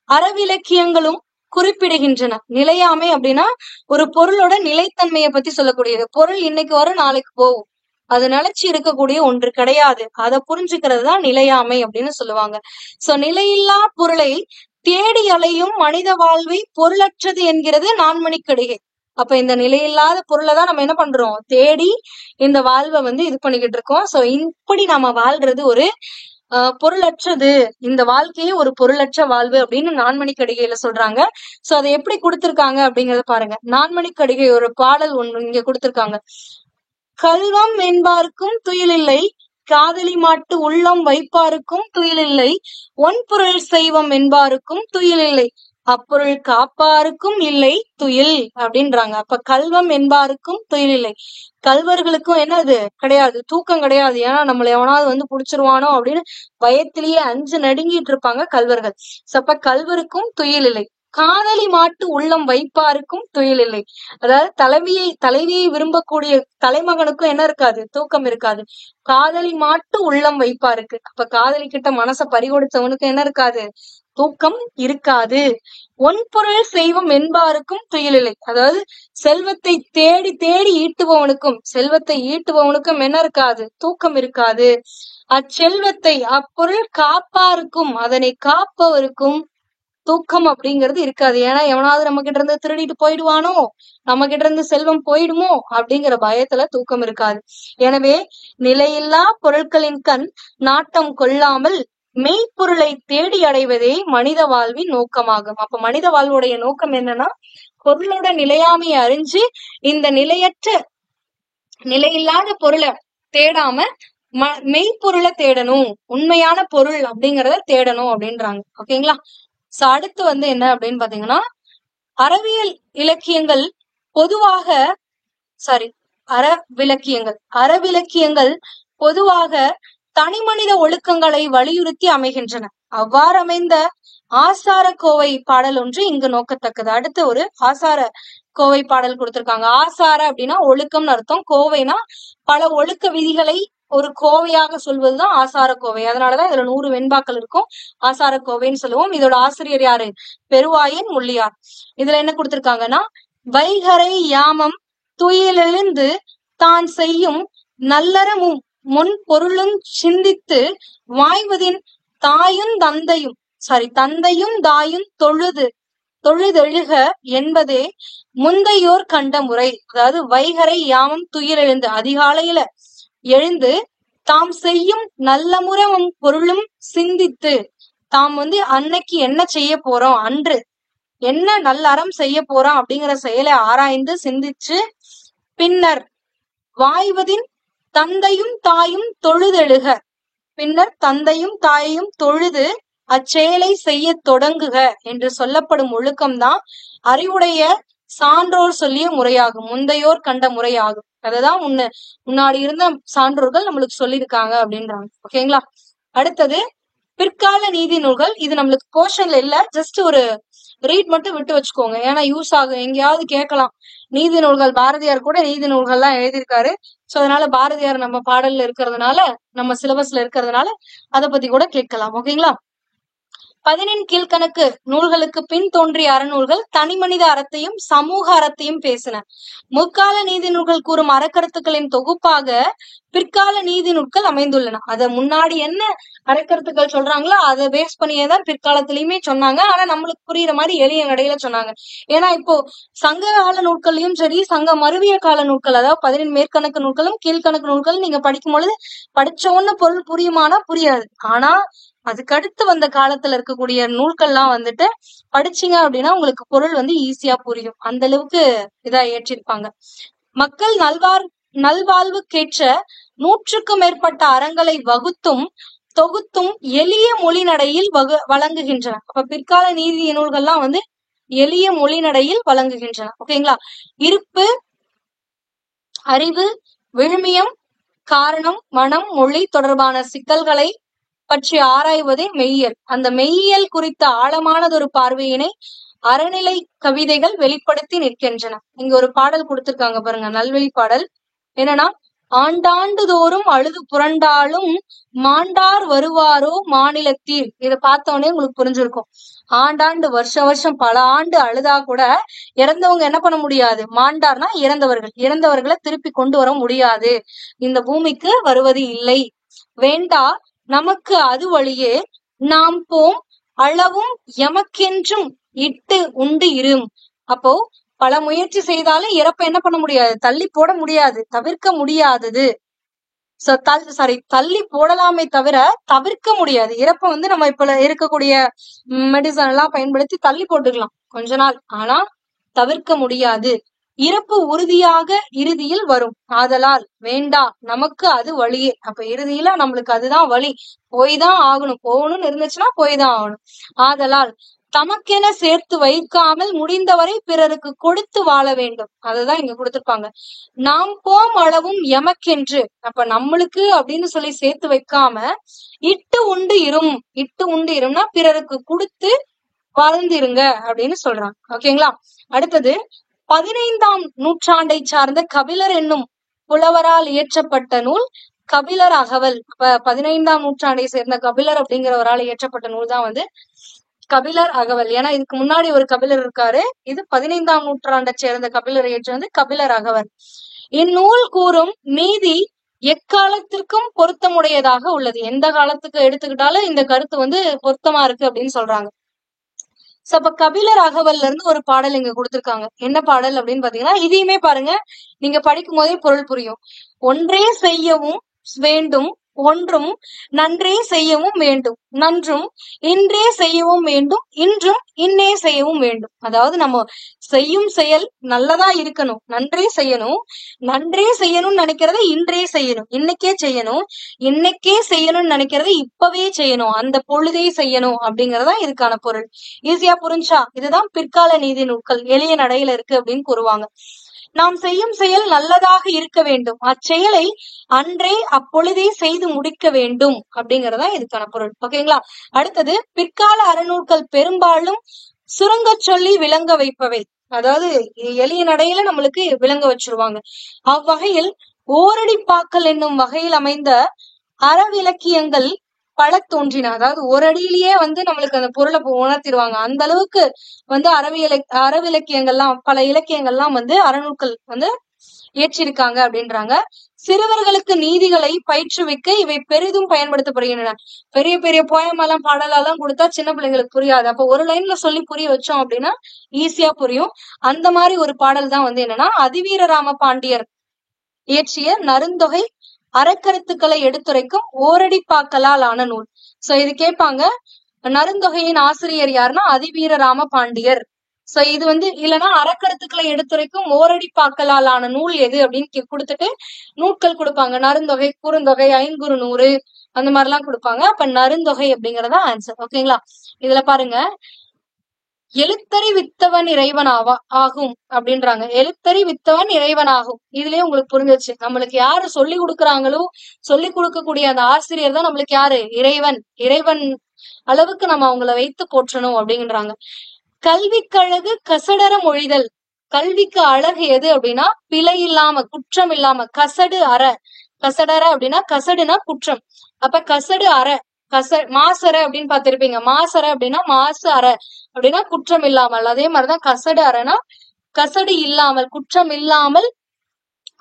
அறவிலக்கியங்களும் குறிப்பிடுகின்றன. நிலையாமை அப்படின்னா ஒரு பொருளோட நிலைத்தன்மையை பத்தி சொல்லக்கூடியது. பொருள் இன்னைக்கு வரும் நாளைக்கு போகும், அது நிலைச்சு இருக்கக்கூடிய ஒன்று கிடையாது. அதை புரிஞ்சுக்கிறது தான் நிலையாமை அப்படின்னு சொல்லுவாங்க. சோ நிலையில்லா பொருளை தேடி அலையும் மனித வாழ்வை பொருளற்றது என்கிறது நான்மணிக்கடிகை. அப்ப இந்த நிலையில்லாத பொருளை தான் நம்ம என்ன பண்றோம்? தேடி இந்த வாழ்வை வந்து இது பண்ணிக்கிட்டு இருக்கோம். சோ இப்படி நம்ம வாழ்றது ஒரு பொருளற்றது, இந்த வாழ்க்கையே ஒரு பொருளற்ற வாழ்வு அப்படின்னு நான்மணிக்கடிகையில சொல்றாங்க. சோ அதை எப்படி கொடுத்திருக்காங்க அப்படிங்கறத பாருங்க. நான்மணிக்கடிகை ஒரு பாடல் ஒண்ணு இங்க கொடுத்திருக்காங்க. கல்வம் என்பாருக்கும் துயிலில்லை, காதலி மாட்டு உள்ளம் வைப்பாருக்கும் துயிலில்லை, ஒன்பொருள் செய்வம் என்பாருக்கும் துயிலில்லை, அப்பொருள் காப்பாருக்கும் இல்லை துயில் அப்படின்றாங்க. அப்ப கல்வம் என்பாருக்கும் துயில் இல்லை. கல்வர்களுக்கும் என்னது கிடையாது? தூக்கம் கிடையாது. ஏன்னா நம்மள எவனாவது வந்து புடிச்சிருவானோ அப்படின்னு பயத்திலேயே அஞ்சு நடுங்கிட்டு இருப்பாங்க கல்வர்கள். அப்ப கல்வருக்கும் துயில் இல்லை. காதலி மாட்டு உள்ளம் வைப்பாருக்கும் துயில் இல்லை. அதாவது தலைவியை விரும்பக்கூடிய தலைமகனுக்கும் என்ன இருக்காது? தூக்கம் இருக்காது. காதலி மாட்டு உள்ளம் வைப்பாருக்கு, அப்ப காதலி கிட்ட மனசை பறிகொடுத்தவனுக்கு என்ன இருக்காது? தூக்கம் இருக்காது. ஒன்பொருள் செய்வம் என்பாருக்கும் துயிலில்லை. அதாவது செல்வத்தை தேடி தேடி ஈட்டுபவனுக்கும், செல்வத்தை ஈட்டுபவனுக்கும் என்ன இருக்காது? தூக்கம் இருக்காது. அச்செல்வத்தை அப்பொருள் காப்பாருக்கும், அதனை காப்பவருக்கும் தூக்கம் அப்படிங்கிறது இருக்காது. ஏன்னா எவனாவது நம்ம கிட்ட இருந்து திருடிட்டு போயிடுவானோ, நம்ம கிட்ட இருந்து செல்வம் போயிடுமோ அப்படிங்கிற பயத்துல தூக்கம் இருக்காது. எனவே நிலையில்லா பொருட்களின் கண் நாட்டம் கொள்ளாமல் மெய்ப்பொருளை தேடி அடைவதே மனித வாழ்வின் நோக்கமாகும். அப்ப மனித வாழ்வுடைய நோக்கம் என்னன்னா, பொருளோட நிலையாமையை அறிஞ்சு இந்த நிலையில்லாத பொருளை தேடாம மெய்ப்பொருளை தேடணும், உண்மையான பொருள் அப்படிங்கறத தேடணும் அப்படின்றாங்க. ஓகேங்களா? சோ அடுத்து வந்து என்ன அப்படின்னு பாத்தீங்கன்னா, அறவியல் இலக்கியங்கள் பொதுவாக அறவிலக்கியங்கள் பொதுவாக தனி மனித ஒழுக்கங்களை வலியுறுத்தி அமைகின்றன. அவ்வாறு அமைந்த ஆசார கோவை பாடல் ஒன்று இங்கு நோக்கத்தக்கது. அடுத்து ஒரு ஆசார கோவை பாடல் கொடுத்திருக்காங்க. ஆசார அப்படின்னா ஒழுக்கம்னு அர்த்தம். கோவைனா பல ஒழுக்க விதிகளை ஒரு கோவையாக சொல்வதுதான் ஆசார கோவை. அதனாலதான் இதுல 100 வெண்பாக்கள் இருக்கும். ஆசார கோவைன்னு சொல்லுவோம். இதோட ஆசிரியர் யாரு? பெருவாயின் முள்ளியார். இதுல என்ன கொடுத்திருக்காங்கன்னா, வைகரை யாமம் துயிலெழுந்து தான் செய்யும் நல்லறமும் முன் பொருளும் சிந்தித்து வாய்வதின் தந்தையும் தாயும் தொழுதெழுக என்பதே முந்தையோர் கண்ட முறை. அதாவது வைகரை யாமம் துயிலெழுந்து, அதிகாலையில எழுந்து தாம் செய்யும் நல்லமுறமும் பொருளும் சிந்தித்து, தாம் அன்னைக்கு என்ன செய்ய போறோம், அன்று என்ன நல்ல அறம் செய்ய போறோம் அப்படிங்கிற செயலை ஆராய்ந்து சிந்திச்சு, பின்னர் வாய்வதின் தந்தையும் தாயும் தொழுதெழுக, பின்னர் தந்தையும் தாயையும் தொழுது அச்செயலை செய்ய தொடங்குக என்று சொல்லப்படும் ஒழுக்கம்தான் அறிவுடைய சான்றோர் சொல்லிய முறையாகும், முந்தையோர் கண்ட முறையாகும். அததான் முன்னாடி இருந்த சான்றோர்கள் நம்மளுக்கு சொல்லியிருக்காங்க அப்படின்றாங்க. ஓகேங்களா? அடுத்தது பிற்கால நீதி நூல்கள். இது நம்மளுக்கு போர்ஷன்ல இல்ல, ஜஸ்ட் ஒரு ரீட் மட்டும் விட்டு வச்சுக்கோங்க, ஏன்னா யூஸ் ஆகும், எங்கேயாவது கேட்கலாம். நீதி நூல்கள், பாரதியார் கூட நீதி நூல்கள் எல்லாம் எழுதியிருக்காரு. சோ அதனால பாரதியார் நம்ம பாடல்ல இருக்கிறதுனால, நம்ம சிலபஸ்ல இருக்கிறதுனால அதை பத்தி கூட கேட்கலாம். ஓகேங்களா? 15 கீழ்கணக்கு நூல்களுக்கு பின் தோன்றிய அறநூல்கள் தனி மனித அறத்தையும் சமூக அறத்தையும் பேசின. முற்கால நீதி நூல்கள் கூறும் அறக்கருத்துக்களின் தொகுப்பாக பிற்கால நீதி நூல்கள் அமைந்துள்ளன. அத முன்னாடி என்ன அறக்கருத்துக்கள் சொல்றாங்களோ அதை பேஸ் பண்ணியேதான் பிற்காலத்திலயுமே சொன்னாங்க. ஆனா நம்மளுக்கு புரியுற மாதிரி எளிய நடையில சொன்னாங்க. ஏன்னா இப்போ சங்க கால நூல்கள்லயும் சரி, சங்க மருவிய கால நூல்கள், அதாவது 15 மேற்கணக்கு நூல்களும் கீழ்கணக்கு நூல்கள் நீங்க படிக்கும் பொழுது படிச்சோன்னு பொருள் புரியுமானா புரியாது. ஆனா அதுக்கடுத்து வந்த காலத்துல இருக்கக்கூடிய நூல்கள்லாம் படிச்சீங்க அப்படின்னா உங்களுக்கு பொருள் ஈஸியா புரியும். அந்த அளவுக்கு இதா ஏற்றிருப்பாங்க. மக்கள் நல்வாழ்வுக்கேற்ற 100க்கும் மேற்பட்ட அறங்களை வகுத்தும் தொகுத்தும் எளிய மொழி நடையில் வழங்குகின்றன. அப்ப பிற்கால நீதி நூல்கள்லாம் எளிய மொழி நடையில் வழங்குகின்றன. ஓகேங்களா? இருப்பு, அறிவு, விழுமியம், காரணம், மனம், மொழி தொடர்பான சிக்கல்களை பற்றி ஆராய்வதே மெய்யியல். அந்த மெய்யியல் குறித்த ஆழமானதொரு பார்வையினை அறநிலை கவிதைகள் வெளிப்படுத்தி நிற்கின்றன. இங்க ஒரு பாடல் கொடுத்திருக்காங்க பாருங்க, நல்வழி பாடல். என்னன்னா, ஆண்டாண்டு தோறும் அழுது புரண்டாலும் மாண்டார் வருவாரோ மாநிலத்தில். இதை பார்த்தோன்னே உங்களுக்கு புரிஞ்சிருக்கும். ஆண்டாண்டு வருஷம் பல ஆண்டு அழுதா கூட இறந்தவங்க என்ன பண்ண முடியாது, மாண்டார்னா இறந்தவர்களை திருப்பி கொண்டு வர முடியாது, இந்த பூமிக்கு வருவது இல்லை. வேண்டா நமக்கு அது வழியே நாம் போம் அளவும் எமக்கென்றும் இட்டு உண்டு இரும். அப்போ பல முயற்சி செய்தாலும் இறப்ப என்ன பண்ண முடியாது, தள்ளி போட முடியாது, தவிர்க்க முடியாதது. தள்ளி போடலாமே தவிர தவிர்க்க முடியாது. இறப்ப நம்ம இப்ப இருக்கக்கூடிய மெடிசன் எல்லாம் பயன்படுத்தி தள்ளி போட்டுக்கலாம் கொஞ்ச நாள், ஆனா தவிர்க்க முடியாது. இறப்பு உறுதியாக இறுதியில் வரும், ஆதலால் வேண்டா நமக்கு அது வழியே. அப்ப இறுதியில நம்மளுக்கு அதுதான் வழி, போய் தான் ஆகணும். போகணும்னு இருந்துச்சுன்னா போய் தான் ஆகணும். ஆதலால் தமக்கென சேர்த்து வைக்காமல் முடிந்தவரை பிறருக்கு கொடுத்து வாழ வேண்டும். அததான் இங்க கொடுத்திருப்பாங்க. நாம் போம் அளவும் எமக்கென்று, அப்ப நம்மளுக்கு அப்படின்னு சொல்லி சேர்த்து வைக்காம இட்டு உண்டு இரும்னா பிறருக்கு கொடுத்து வாழ்ந்திருங்க அப்படின்னு சொல்றாங்க. ஓகேங்களா? அடுத்தது 15ஆம் நூற்றாண்டை சார்ந்த கபிலர் என்னும் புலவரால் இயற்றப்பட்ட நூல் கபிலர் அகவல். அப்ப 15ஆம் நூற்றாண்டை சேர்ந்த கபிலர் அப்படிங்கிறவரால் இயற்றப்பட்ட நூல் தான் கபிலர் அகவல். ஏன்னா இதுக்கு முன்னாடி ஒரு கபிலர் இருக்காரு, இது 15ஆம் நூற்றாண்டை சேர்ந்த கபிலர் இயற்ற கபிலர் அகவல். இந்நூல் கூறும் நீதி எக்காலத்திற்கும் பொருத்தமுடையதாக உள்ளது. எந்த காலத்துக்கு எடுத்துக்கிட்டாலும் இந்த கருத்து பொருத்தமா இருக்கு அப்படின்னு சொல்றாங்க. அப்ப கபிலர் அகவல்ல இருந்து ஒரு பாடல் இங்க கொடுத்திருக்காங்க. என்ன பாடல் அப்படின்னு பாத்தீங்கன்னா, இதையுமே பாருங்க, நீங்க படிக்கும் போதே பொருள் புரியும். ஒன்றே செய்யவும் வேண்டும், ஒன்றும் நன்றே செய்யவும் வேண்டும், நன்றும் இன்றே செய்யவும் வேண்டும், இன்றும் இன்னே செய்யவும் வேண்டும். அதாவது நம்ம செய்யும் செயல் நல்லதா இருக்கணும், நன்றே செய்யணும். நன்றே செய்யணும்னு நினைக்கிறத இன்றே செய்யணும், இன்னைக்கே செய்யணும். இன்னைக்கே செய்யணும்னு நினைக்கிறத இப்பவே செய்யணும், அந்த பொழுதே செய்யணும் அப்படிங்கறதா இதுக்கான பொருள். ஈஸியா புரிஞ்சா? இதுதான் பிற்கால நீதி நூல்கள் எளிய நடையில இருக்கு அப்படின்னு கூறுவாங்க. நாம் செய்யும் செயல் நல்லதாக இருக்க வேண்டும், அச்செயலை அன்றே அப்பொழுதே செய்து முடிக்க வேண்டும் அப்படிங்கறதா இதுக்கான பொருள். ஓகேங்களா? அடுத்தது பிற்கால அறநூல்கள் பெரும்பாலும் சுருங்க சொல்லி விளங்க வைப்பவை. அதாவது எளிய நடையில நம்மளுக்கு விளங்க வச்சிருவாங்க. அவ்வகையில் ஓரடிப்பாக்கல் என்னும் வகையில் அமைந்த அறவிலக்கியங்கள் பல தோன்றின. அதாவது ஒரு அடியிலேயே நம்மளுக்கு அந்த பொருளை உணர்த்திடுவாங்க. அந்த அளவுக்கு அறவிலக்கியங்கள்லாம் பல இலக்கியங்கள்லாம் அறநூல்கள் இயற்றிருக்காங்க அப்படின்றாங்க. சிறுவர்களுக்கு நீதிகளை பயிற்றுவிக்க இவை பெரிதும் பயன்படுத்தப்படுகின்றன. பெரிய பெரிய போயமெல்லாம் பாடலெல்லாம் கொடுத்தா சின்ன பிள்ளைங்களுக்கு புரியாது. அப்ப ஒரு லைன்ல சொல்லி புரிய வச்சோம் அப்படின்னா ஈஸியா புரியும். அந்த மாதிரி ஒரு பாடல் தான் என்னன்னா அதிவீரராம பாண்டியர் இயற்றிய நருந்தொகை அறக்கருத்துக்களை எடுத்துரைக்கும் ஓரடிப்பாக்கலால் ஆன நூல். சோ இது கேட்பாங்க. நருந்தொகையின் ஆசிரியர் யாருன்னா அதிவீரராம பாண்டியர். சோ இது இல்லைன்னா அறக்கருத்துக்களை எடுத்துரைக்கும் ஓரடிப்பாக்கலால் ஆன நூல் எது அப்படின்னு கொடுத்துட்டு நூட்கள் கொடுப்பாங்க. நருந்தொகை, குறுந்தொகை, ஐங்குறு நூறு அந்த மாதிரி எல்லாம் கொடுப்பாங்க. அப்ப நருந்தொகை அப்படிங்கறதா ஆன்சர். ஓகேங்களா? இதுல பாருங்க, எழுத்தறி வித்தவன் இறைவன் ஆகும் அப்படின்றாங்க. எழுத்தறி வித்தவன் இறைவன் ஆகும். இதுலயே உங்களுக்கு புரிஞ்சிச்சு. நம்மளுக்கு யாரு சொல்லி கொடுக்குறாங்களோ, சொல்லி கொடுக்கக்கூடிய அந்த ஆசிரியர் தான் நம்மளுக்கு யாரு? இறைவன். இறைவன் அளவுக்கு நம்ம அவங்கள வைத்து போற்றணும் அப்படின்றாங்க. கல்விக்கழகு கசடர மொழிதல். கல்விக்கு அழகு எது அப்படின்னா பிழை இல்லாம, குற்றம் இல்லாம. கசடு அற. கசடர அப்படின்னா கசடுனா குற்றம். அப்ப கசடு அற, மாசற அப்படின்னு பாத்திருப்பீங்க. மாசற அப்படின்னா மாசு அற அப்படின்னா குற்றம் இல்லாமல். அதே மாதிரிதான் கசடு அறனா கசடு இல்லாமல், குற்றம் இல்லாமல்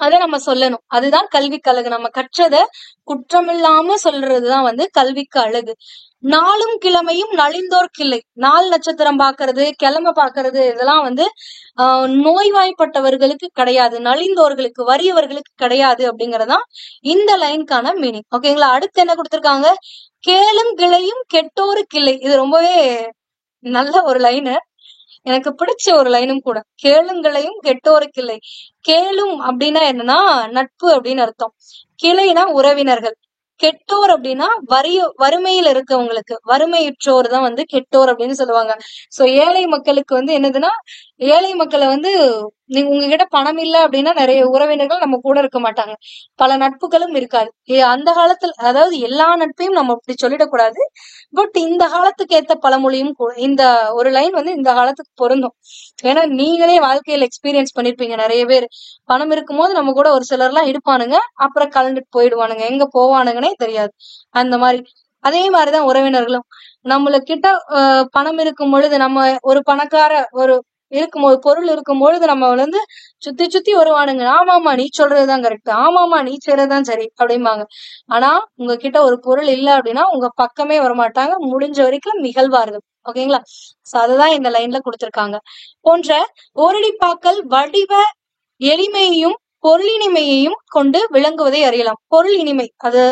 அதை நம்ம சொல்லணும். அதுதான் கல்விக்கு அழகு. நம்ம கற்றத குற்றம் இல்லாம சொல்றதுதான் கல்விக்கு அழகு. நாளும் கிழமையும் நலிந்தோர் கிளை. நாள் நட்சத்திரம் பாக்குறது, கிழமை பாக்குறது இதெல்லாம் நோய்வாய்ப்பட்டவர்களுக்கு கிடையாது, நலிந்தோர்களுக்கு, வறியவர்களுக்கு கிடையாது அப்படிங்கறதான் இந்த லைனுக்கான மீனிங். ஓகேங்களா? அடுத்து என்ன கொடுத்திருக்காங்க? கேளும் கிளையும் கெட்டோரு கிளை. இது ரொம்பவே நல்ல ஒரு லைனு, எனக்கு பிடிச்ச ஒரு லைனும் கூட. கேளுங்களையும் கெட்டோரு கிளை. கேளும் அப்படின்னா என்னன்னா நட்பு அப்படின்னு அர்த்தம். கிளைனா உறவினர்கள். கெட்டோர் அப்படின்னா வறுமையில இருக்கவங்களுக்கு, வறுமையுற்றோர் தான் கெட்டோர் அப்படின்னு சொல்லுவாங்க. சோ ஏழை மக்களுக்கு என்னதுன்னா, ஏழை மக்களை நீங்க உங்ககிட்ட பணம் இல்ல அப்படின்னா நிறைய உறவினர்கள் நம்ம கூட இருக்க மாட்டாங்க, பல நட்புகளும் இருக்காது. அந்த காலத்துல, அதாவது எல்லா நட்பையும் நம்ம அப்படி சொல்லிடக்கூடாது. பட் இந்த காலத்துக்கு ஏத்த பழமொழியும் இந்த ஒரு லைன் இந்த காலத்துக்கு பொருந்தும். ஏன்னா நீங்களே வாழ்க்கையில எக்ஸ்பீரியன்ஸ் பண்ணிருப்பீங்க. நிறைய பேர் பணம் இருக்கும்போது நம்ம கூட ஒரு சிலர் எல்லாம் இருப்பானுங்க, அப்புறம் கலந்துட்டு போயிடுவானுங்க, எங்க போவானுங்கன்னே தெரியாது. அந்த மாதிரி அதே மாதிரிதான் உறவினர்களும். நம்மளுக்கிட்ட பணம் இருக்கும் பொழுது, நம்ம ஒரு பணக்கார ஒரு இருக்கும்போது, பொருள் இருக்கும் பொழுது நம்ம சுத்தி சுத்தி வருவானுங்க. ஆமாமா நீ சொல்றதுதான் கரெக்ட், ஆமாமா நீ செய்யறதுதான் சரி அப்படிம்பாங்க. ஆனா உங்ககிட்ட ஒரு பொருள் இல்ல அப்படின்னா உங்க பக்கமே வரமாட்டாங்க, முடிஞ்ச வரைக்கும் நிகழ்வார்கள். ஓகேங்களா? சோ அதுதான் இந்த லைன்ல கொடுத்திருக்காங்க. போன்ற ஓரடிப்பாக்கள் வடிவ எளிமையையும் பொருளினிமையையும் கொண்டு விளங்குவதை அறியலாம். பொருள் இனிமை, அது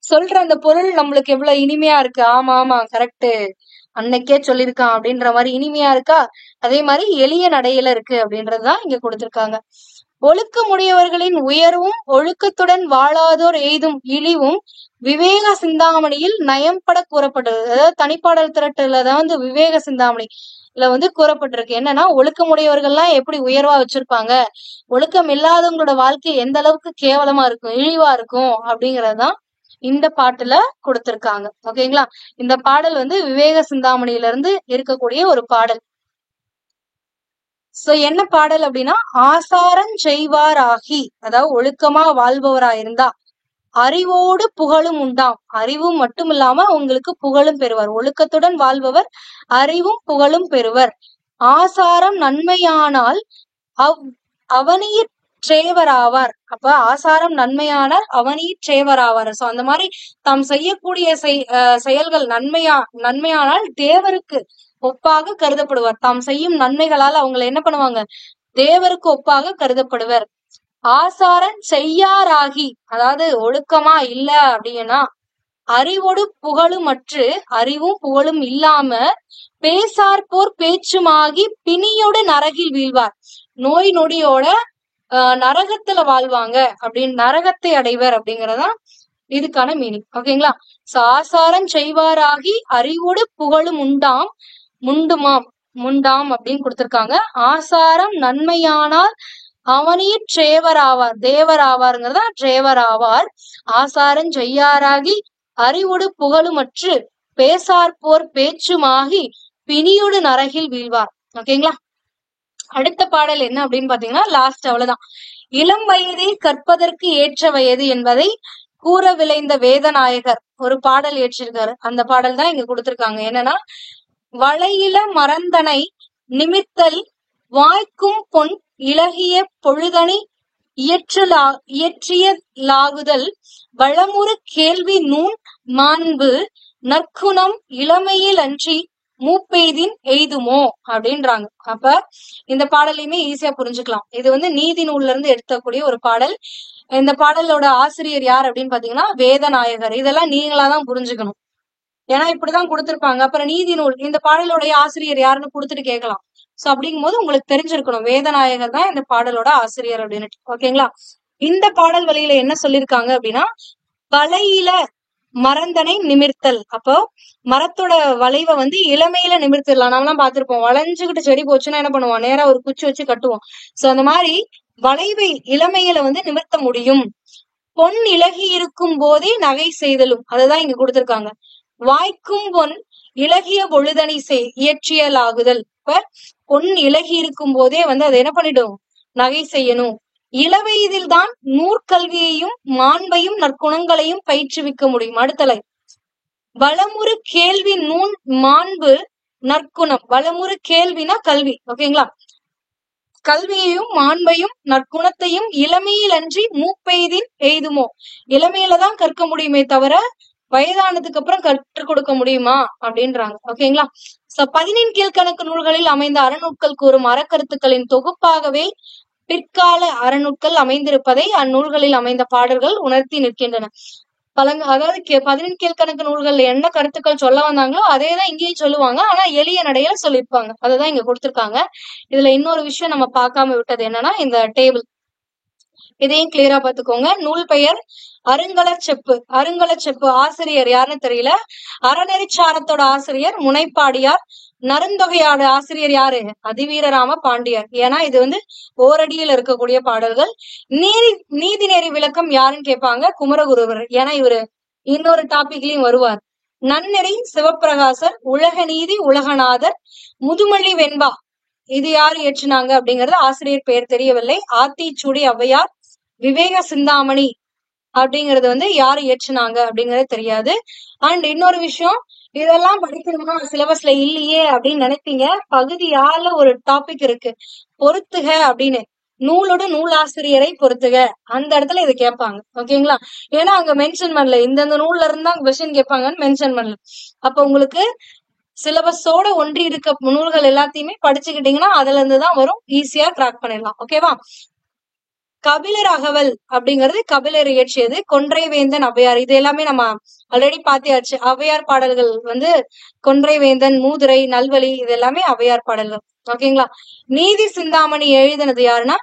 சொல்ற அந்த பொருள் நம்மளுக்கு எவ்வளவு இனிமையா இருக்கு. ஆமா ஆமா கரெக்ட், அன்னைக்கே சொல்லியிருக்கான் அப்படின்ற மாதிரி இனிமையா இருக்கா. அதே மாதிரி எளிய நடையில இருக்கு அப்படின்றதுதான் இங்க கொடுத்திருக்காங்க. ஒழுக்கமுடையவர்களின் உயர்வும் ஒழுக்கத்துடன் வாழாதோர் எய்தும் இழிவும் விவேக சிந்தாமணியில் நயம்பட கூறப்பட்டது. அதாவது தனிப்பாடல் திரட்டுலதான் விவேக சிந்தாமணி இதுல கூறப்பட்டிருக்கு. என்னன்னா ஒழுக்கமுடையவர்கள்லாம் எப்படி உயர்வா வச்சிருப்பாங்க, ஒழுக்கம் இல்லாதவங்களோட வாழ்க்கை எந்த அளவுக்கு கேவலமா இருக்கும், இழிவா இருக்கும் அப்படிங்கறதுதான் இந்த பாட்டுல கொடுத்திருக்காங்க. ஓகேங்களா? இந்த பாடல் விவேக சிந்தாமணியில இருந்து இருக்கக்கூடிய ஒரு பாடல். சோ என்ன பாடல் அப்படின்னா, ஆசாரம் செய்வாராகி, அதாவது ஒழுக்கமா வாழ்பவராயிருந்தா அறிவோடு புகழும் உண்டாம். அறிவும் மட்டும் இல்லாம உங்களுக்கு புகழும் பெறுவர். ஒழுக்கத்துடன் வாழ்பவர் அறிவும் புகழும் பெறுவர். ஆசாரம் நன்மையானால் அவனியிற் ட்ரேவராவார். அப்ப ஆசாரம் நன்மையானால் அவனியிற் ட்ரேவராவார். சோ அந்த மாதிரி தாம் செய்யக்கூடிய செயல்கள் நன்மையானால் தேவருக்கு ஒப்பாக கருதப்படுவார். தாம் செய்யும் நன்மைகளால் அவங்களை என்ன பண்ணுவாங்க? தேவருக்கு ஒப்பாக கருதப்படுவர். ஆசாரம் செய்யாராகி, அதாவது ஒழுக்கமா இல்ல அப்படின்னா அறிவோடு புகழுமற்று, அறிவும் புகழும் இல்லாம பேசார்போர் பேச்சுமாகி பிணியோடு நரகில் வீழ்வார். நோய் நொடியோட நரகத்துல வாழ்வாங்க அப்படின்னு, நரகத்தை அடைவர் அப்படிங்கறதா இதுக்கான மீனிங். ஓகேங்களா? சோ ஆசாரம் செய்வாராகி அறிவோடு புகழும் உண்டாம் முண்டாம் அப்படின்னு கொடுத்திருக்காங்க. ஆசாரம் நன்மையானால் அவனியிற் ட்ரேவராவார், தேவராவாருங்கிறதா ட்ரேவராவார். ஆசாரம் செய்யாராகி அறிவோடு புகழுமற்று பேசார்போர் பேச்சுமாகி பிணியோடு நரகில் வீழ்வார். ஓகேங்களா? அடுத்த பாடல் என்ன அப்படின்னு பாத்தீங்கன்னா லாஸ்ட், அவ்வளவுதான். இளம் வயதே கற்பதற்கு ஏற்ற வயது என்பதை கூற விளைந்த வேதநாயகர் ஒரு பாடல் இயற்றிருக்காரு. அந்த பாடல் தான் இங்க கொடுத்திருக்காங்க. என்னன்னா, வளையில மறந்தனை நிமித்தல் வாய்க்கும் பொன் இளகிய பொழுதனி இயற்றியலாகுதல் வளமுறு கேள்வி நூன் மாண்பு நற்குணம் இளமையில் அன்றி மூப்பெய்தின் எய்துமோ அப்படின்றாங்க. அப்ப இந்த பாடலையுமே ஈஸியா புரிஞ்சுக்கலாம். இது வந்து நீதி நூல்ல இருந்து எடுத்தக்கூடிய ஒரு பாடல். இந்த பாடலோட ஆசிரியர் யார் அப்படின்னு பாத்தீங்கன்னா வேதநாயகர். இதெல்லாம் நீங்களாதான் புரிஞ்சுக்கணும். ஏன்னா இப்படிதான் கொடுத்திருப்பாங்க. அப்புறம் நீதி நூல் இந்த பாடலோடைய ஆசிரியர் யாருன்னு கொடுத்துட்டு கேட்கலாம். சோ அப்படிங்கும் போது உங்களுக்கு தெரிஞ்சிருக்கணும் வேதநாயகர் தான் இந்த பாடலோட ஆசிரியர் அப்படின்னு. ஓகேங்களா? இந்த பாடல் வழியில என்ன சொல்லியிருக்காங்க அப்படின்னா, வளையில மறந்தனை நிமிர்த்தல். அப்போ மரத்தோட வளைவை வந்து இளமையில நிமிர்த்திடலாம். நாமெல்லாம் பார்த்திருப்போம், வளைஞ்சுகிட்டு செடி போச்சுன்னா என்ன பண்ணுவோம், நேரா ஒரு குச்சி வச்சு கட்டுவோம். சோ அந்த மாதிரி வளைவை இளமையில வந்து நிமிர்த்த முடியும். பொன் இலகி இருக்கும் போதே நகை செய்தலும், அதுதான் இங்க கொடுத்திருக்காங்க. வாய்க்கும் பொன் இலகிய பொழுதனை இயற்றியலாகுதல். இப்ப பொன் இலகி இருக்கும் போதே வந்து அதை என்ன பண்ணிடும், நகை செய்யணும். இளவயதில் தான் நூற்கல்வியையும் மாண்பையும் நற்குணங்களையும் பயிற்றுவிக்க முடியும். அடுத்தலை வளமுறு கேள்வி நூன் மாண்பு நற்குணம். வளமுறு கேள்வினா கல்வி. ஓகேங்களா? கல்வியையும் மாண்பையும் நற்குணத்தையும் இளமையில் அன்றி மூப்பெய்தின் எய்துமோ. இளமையில தான் கற்க முடியுமே தவிர வயதானதுக்கு அப்புறம் கற்றுக் கொடுக்க முடியுமா அப்படின்றாங்க. ஓகேங்களா? சோ 14 கீழ்கணக்கு நூல்களில் அமைந்த அறநூட்கள் கூறும் அறக்கருத்துக்களின் தொகுப்பாகவே பிற்கால அறநூட்கள் அமைந்திருப்பதை அந்நூல்களில் அமைந்த பாடல்கள் உணர்த்தி நிற்கின்றன. அதாவது 14 கீழ்கணக்கு நூல்கள்ல என்ன கருத்துக்கள் சொல்ல வந்தாங்களோ அதேதான் இங்கேயும் சொல்லுவாங்க. ஆனா எளிய நடையில சொல்லியிருப்பாங்க. அதுதான் இங்க கொடுத்திருக்காங்க. இதுல இன்னொரு விஷயம் நம்ம பார்க்காம விட்டது என்னன்னா, இந்த டேபிள் இதையும் கிளியரா பாத்துக்கோங்க. நூல் பெயர் அருங்கலச்செப்பு. அருங்கலச்செப்பு ஆசிரியர் யாருன்னு தெரியல. அறநெறிச்சாரத்தோட ஆசிரியர் முனைப்பாடியார். நருந்தொகையோட ஆசிரியர் யாரு, அதிவீரராம பாண்டியார். ஏன்னா இது வந்து ஓரடியில் இருக்கக்கூடிய பாடல்கள். நீதி நெறி விளக்கம் யாருன்னு கேட்பாங்க, குமரகுருவர். ஏன்னா இவரு இன்னொரு டாபிக்லயும் வருவார். நன்னெறி சிவப்பிரகாசர். உலக நீதி உலகநாதர். முதுமொழி வெண்பா இது யாரு இயற்றினாங்க அப்படிங்கறது ஆசிரியர் பெயர் தெரியவில்லை. ஆத்திச்சூடி ஔவையார். விவேக சிந்தாமணி அப்படிங்கறது வந்து யாரு இயற்றினாங்க அப்படிங்கறது தெரியாது. அண்ட் இன்னொரு விஷயம், இதெல்லாம் படிக்கணுமா சிலபஸ்ல இல்லையே அப்படின்னு நினைப்பீங்க. பகுதி 6ல ஒரு டாபிக் இருக்கு, பொருத்துக அப்படின்னு. நூலோட நூலாசிரியரை பொறுத்துக. அந்த இடத்துல இதை கேட்பாங்க. ஓகேங்களா? ஏன்னா அங்க மென்ஷன் பண்ணல, இந்தந்த நூல்ல இருந்தா கொஸ்டின் கேட்பாங்கன்னு மென்ஷன் பண்ணல. அப்ப உங்களுக்கு சிலபஸோட ஒன்றி இருக்க நூல்கள் எல்லாத்தையுமே படிச்சுக்கிட்டீங்கன்னா அதுல இருந்துதான் வரும், ஈஸியா கிராக் பண்ணிடலாம். ஓகேவா? கபிலர் அகவல் அப்படிங்கிறது கபிலர் இயற்றியது. கொன்றை வேந்தன் ஔவையார் இது எல்லாமே நம்ம ஆல்ரெடி பாத்தியாச்சு. ஔவையார் பாடல்கள் வந்து கொன்றை வேந்தன், மூதுரை, நல்வழி இது எல்லாமே ஔவையார் பாடல்கள். ஓகேங்களா? நீதி சிந்தாமணி எழுதினது யாருன்னா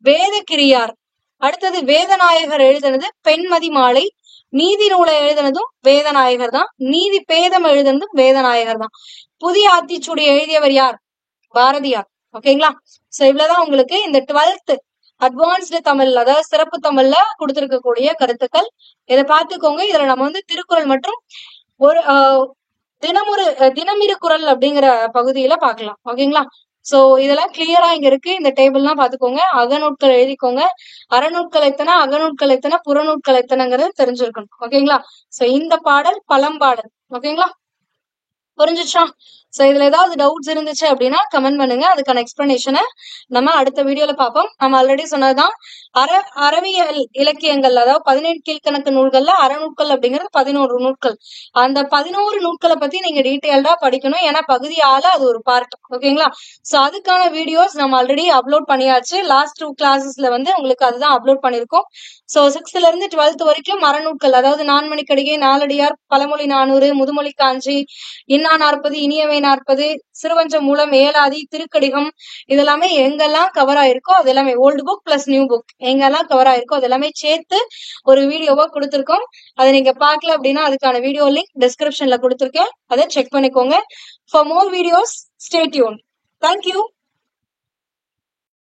வேதகிரியார். அடுத்தது வேதநாயகர் எழுதினது பெண்மதி மாலை. நீதி நூலை எழுதினதும் வேதநாயகர் தான். நீதி பேதம் எழுதினதும் வேதநாயகர் தான். புதிய ஆத்திச்சூடி எழுதியவர் யார், பாரதியார். ஓகேங்களா? சோ இவ்வளவுதான் உங்களுக்கு இந்த 12th அட்வான்ஸ்டு தமிழ், அதாவது சிறப்பு தமிழ்ல கொடுத்திருக்கக்கூடிய கருத்துக்கள். இதை பார்த்துக்கோங்க. இதுல நம்ம வந்து திருக்குறள் மற்றும் ஒரு தினமிரு குறள் அப்படிங்கிற பகுதியில பாக்கலாம். ஓகேங்களா? சோ இதெல்லாம் கிளியரா இங்க இருக்கு. இந்த டேபிள் எல்லாம் பாத்துக்கோங்க. அகநூட்கள் எழுதிக்கோங்க. அறநூட்கள் எத்தனை, அகநூட்கள் எத்தனை, புறநூட்கள் எத்தனைங்கிறது தெரிஞ்சிருக்கணும். ஓகேங்களா? சோ இந்த பாடல் பழம்பாடல். ஓகேங்களா? புரிஞ்சுச்சா? சோ இதுல ஏதாவது டவுட்ஸ் இருந்துச்சு அப்படின்னா கமெண்ட் பண்ணுங்க. அதுக்கான எக்ஸ்பிளனேஷனை நம்ம அடுத்த வீடியோல பார்ப்போம். நம்ம ஆல்ரெடி சொன்னதுதான் அறவியல் இலக்கியங்கள், அதாவது 17 கீழ்கணக்கு நூல்கள்ல அறநூட்கள் அப்படிங்கிறது 11 நூட்கள். அந்த 11 நூட்களை பத்தி நீங்க டீடைல்டா படிக்கணும். ஏன்னா பகுதி 6 அது ஒரு பார்ட். ஓகேங்களா? சோ அதுக்கான வீடியோஸ் நம்ம ஆல்ரெடி அப்லோட் பண்ணியாச்சு. லாஸ்ட் 2 கிளாஸஸ்ல வந்து உங்களுக்கு அதுதான் அப்லோட் பண்ணிருக்கோம். சோ 6th இருந்து 12th வரைக்கும் அறநூட்கள், அதாவது நான்மணிக்கடிகை, நாலடியார், பழமொழி 400, முதுமொழி காஞ்சி, இன்னா 40, இனியவை 40, சிறுவஞ்ச மூலம், ஏலாதி, திருக்கடிகம் இதெல்லாமே எங்கெல்லாம் கவர் ஆயிருக்கோ அது எல்லாமே old book plus new book எங்கெல்லாம் கவர் ஆயிருக்கோ அது எல்லாமே சேர்த்து ஒரு வீடியோவா கொடுத்திருக்கோம். அதை நீங்க பார்க்கல அப்படின்னா அதுக்கான வீடியோ லிங்க் டிஸ்கிரிப்ஷன்ல கொடுத்திருக்கேன். அதை செக் பண்ணிக்கோங்க. For more videos stay tune. Thank you.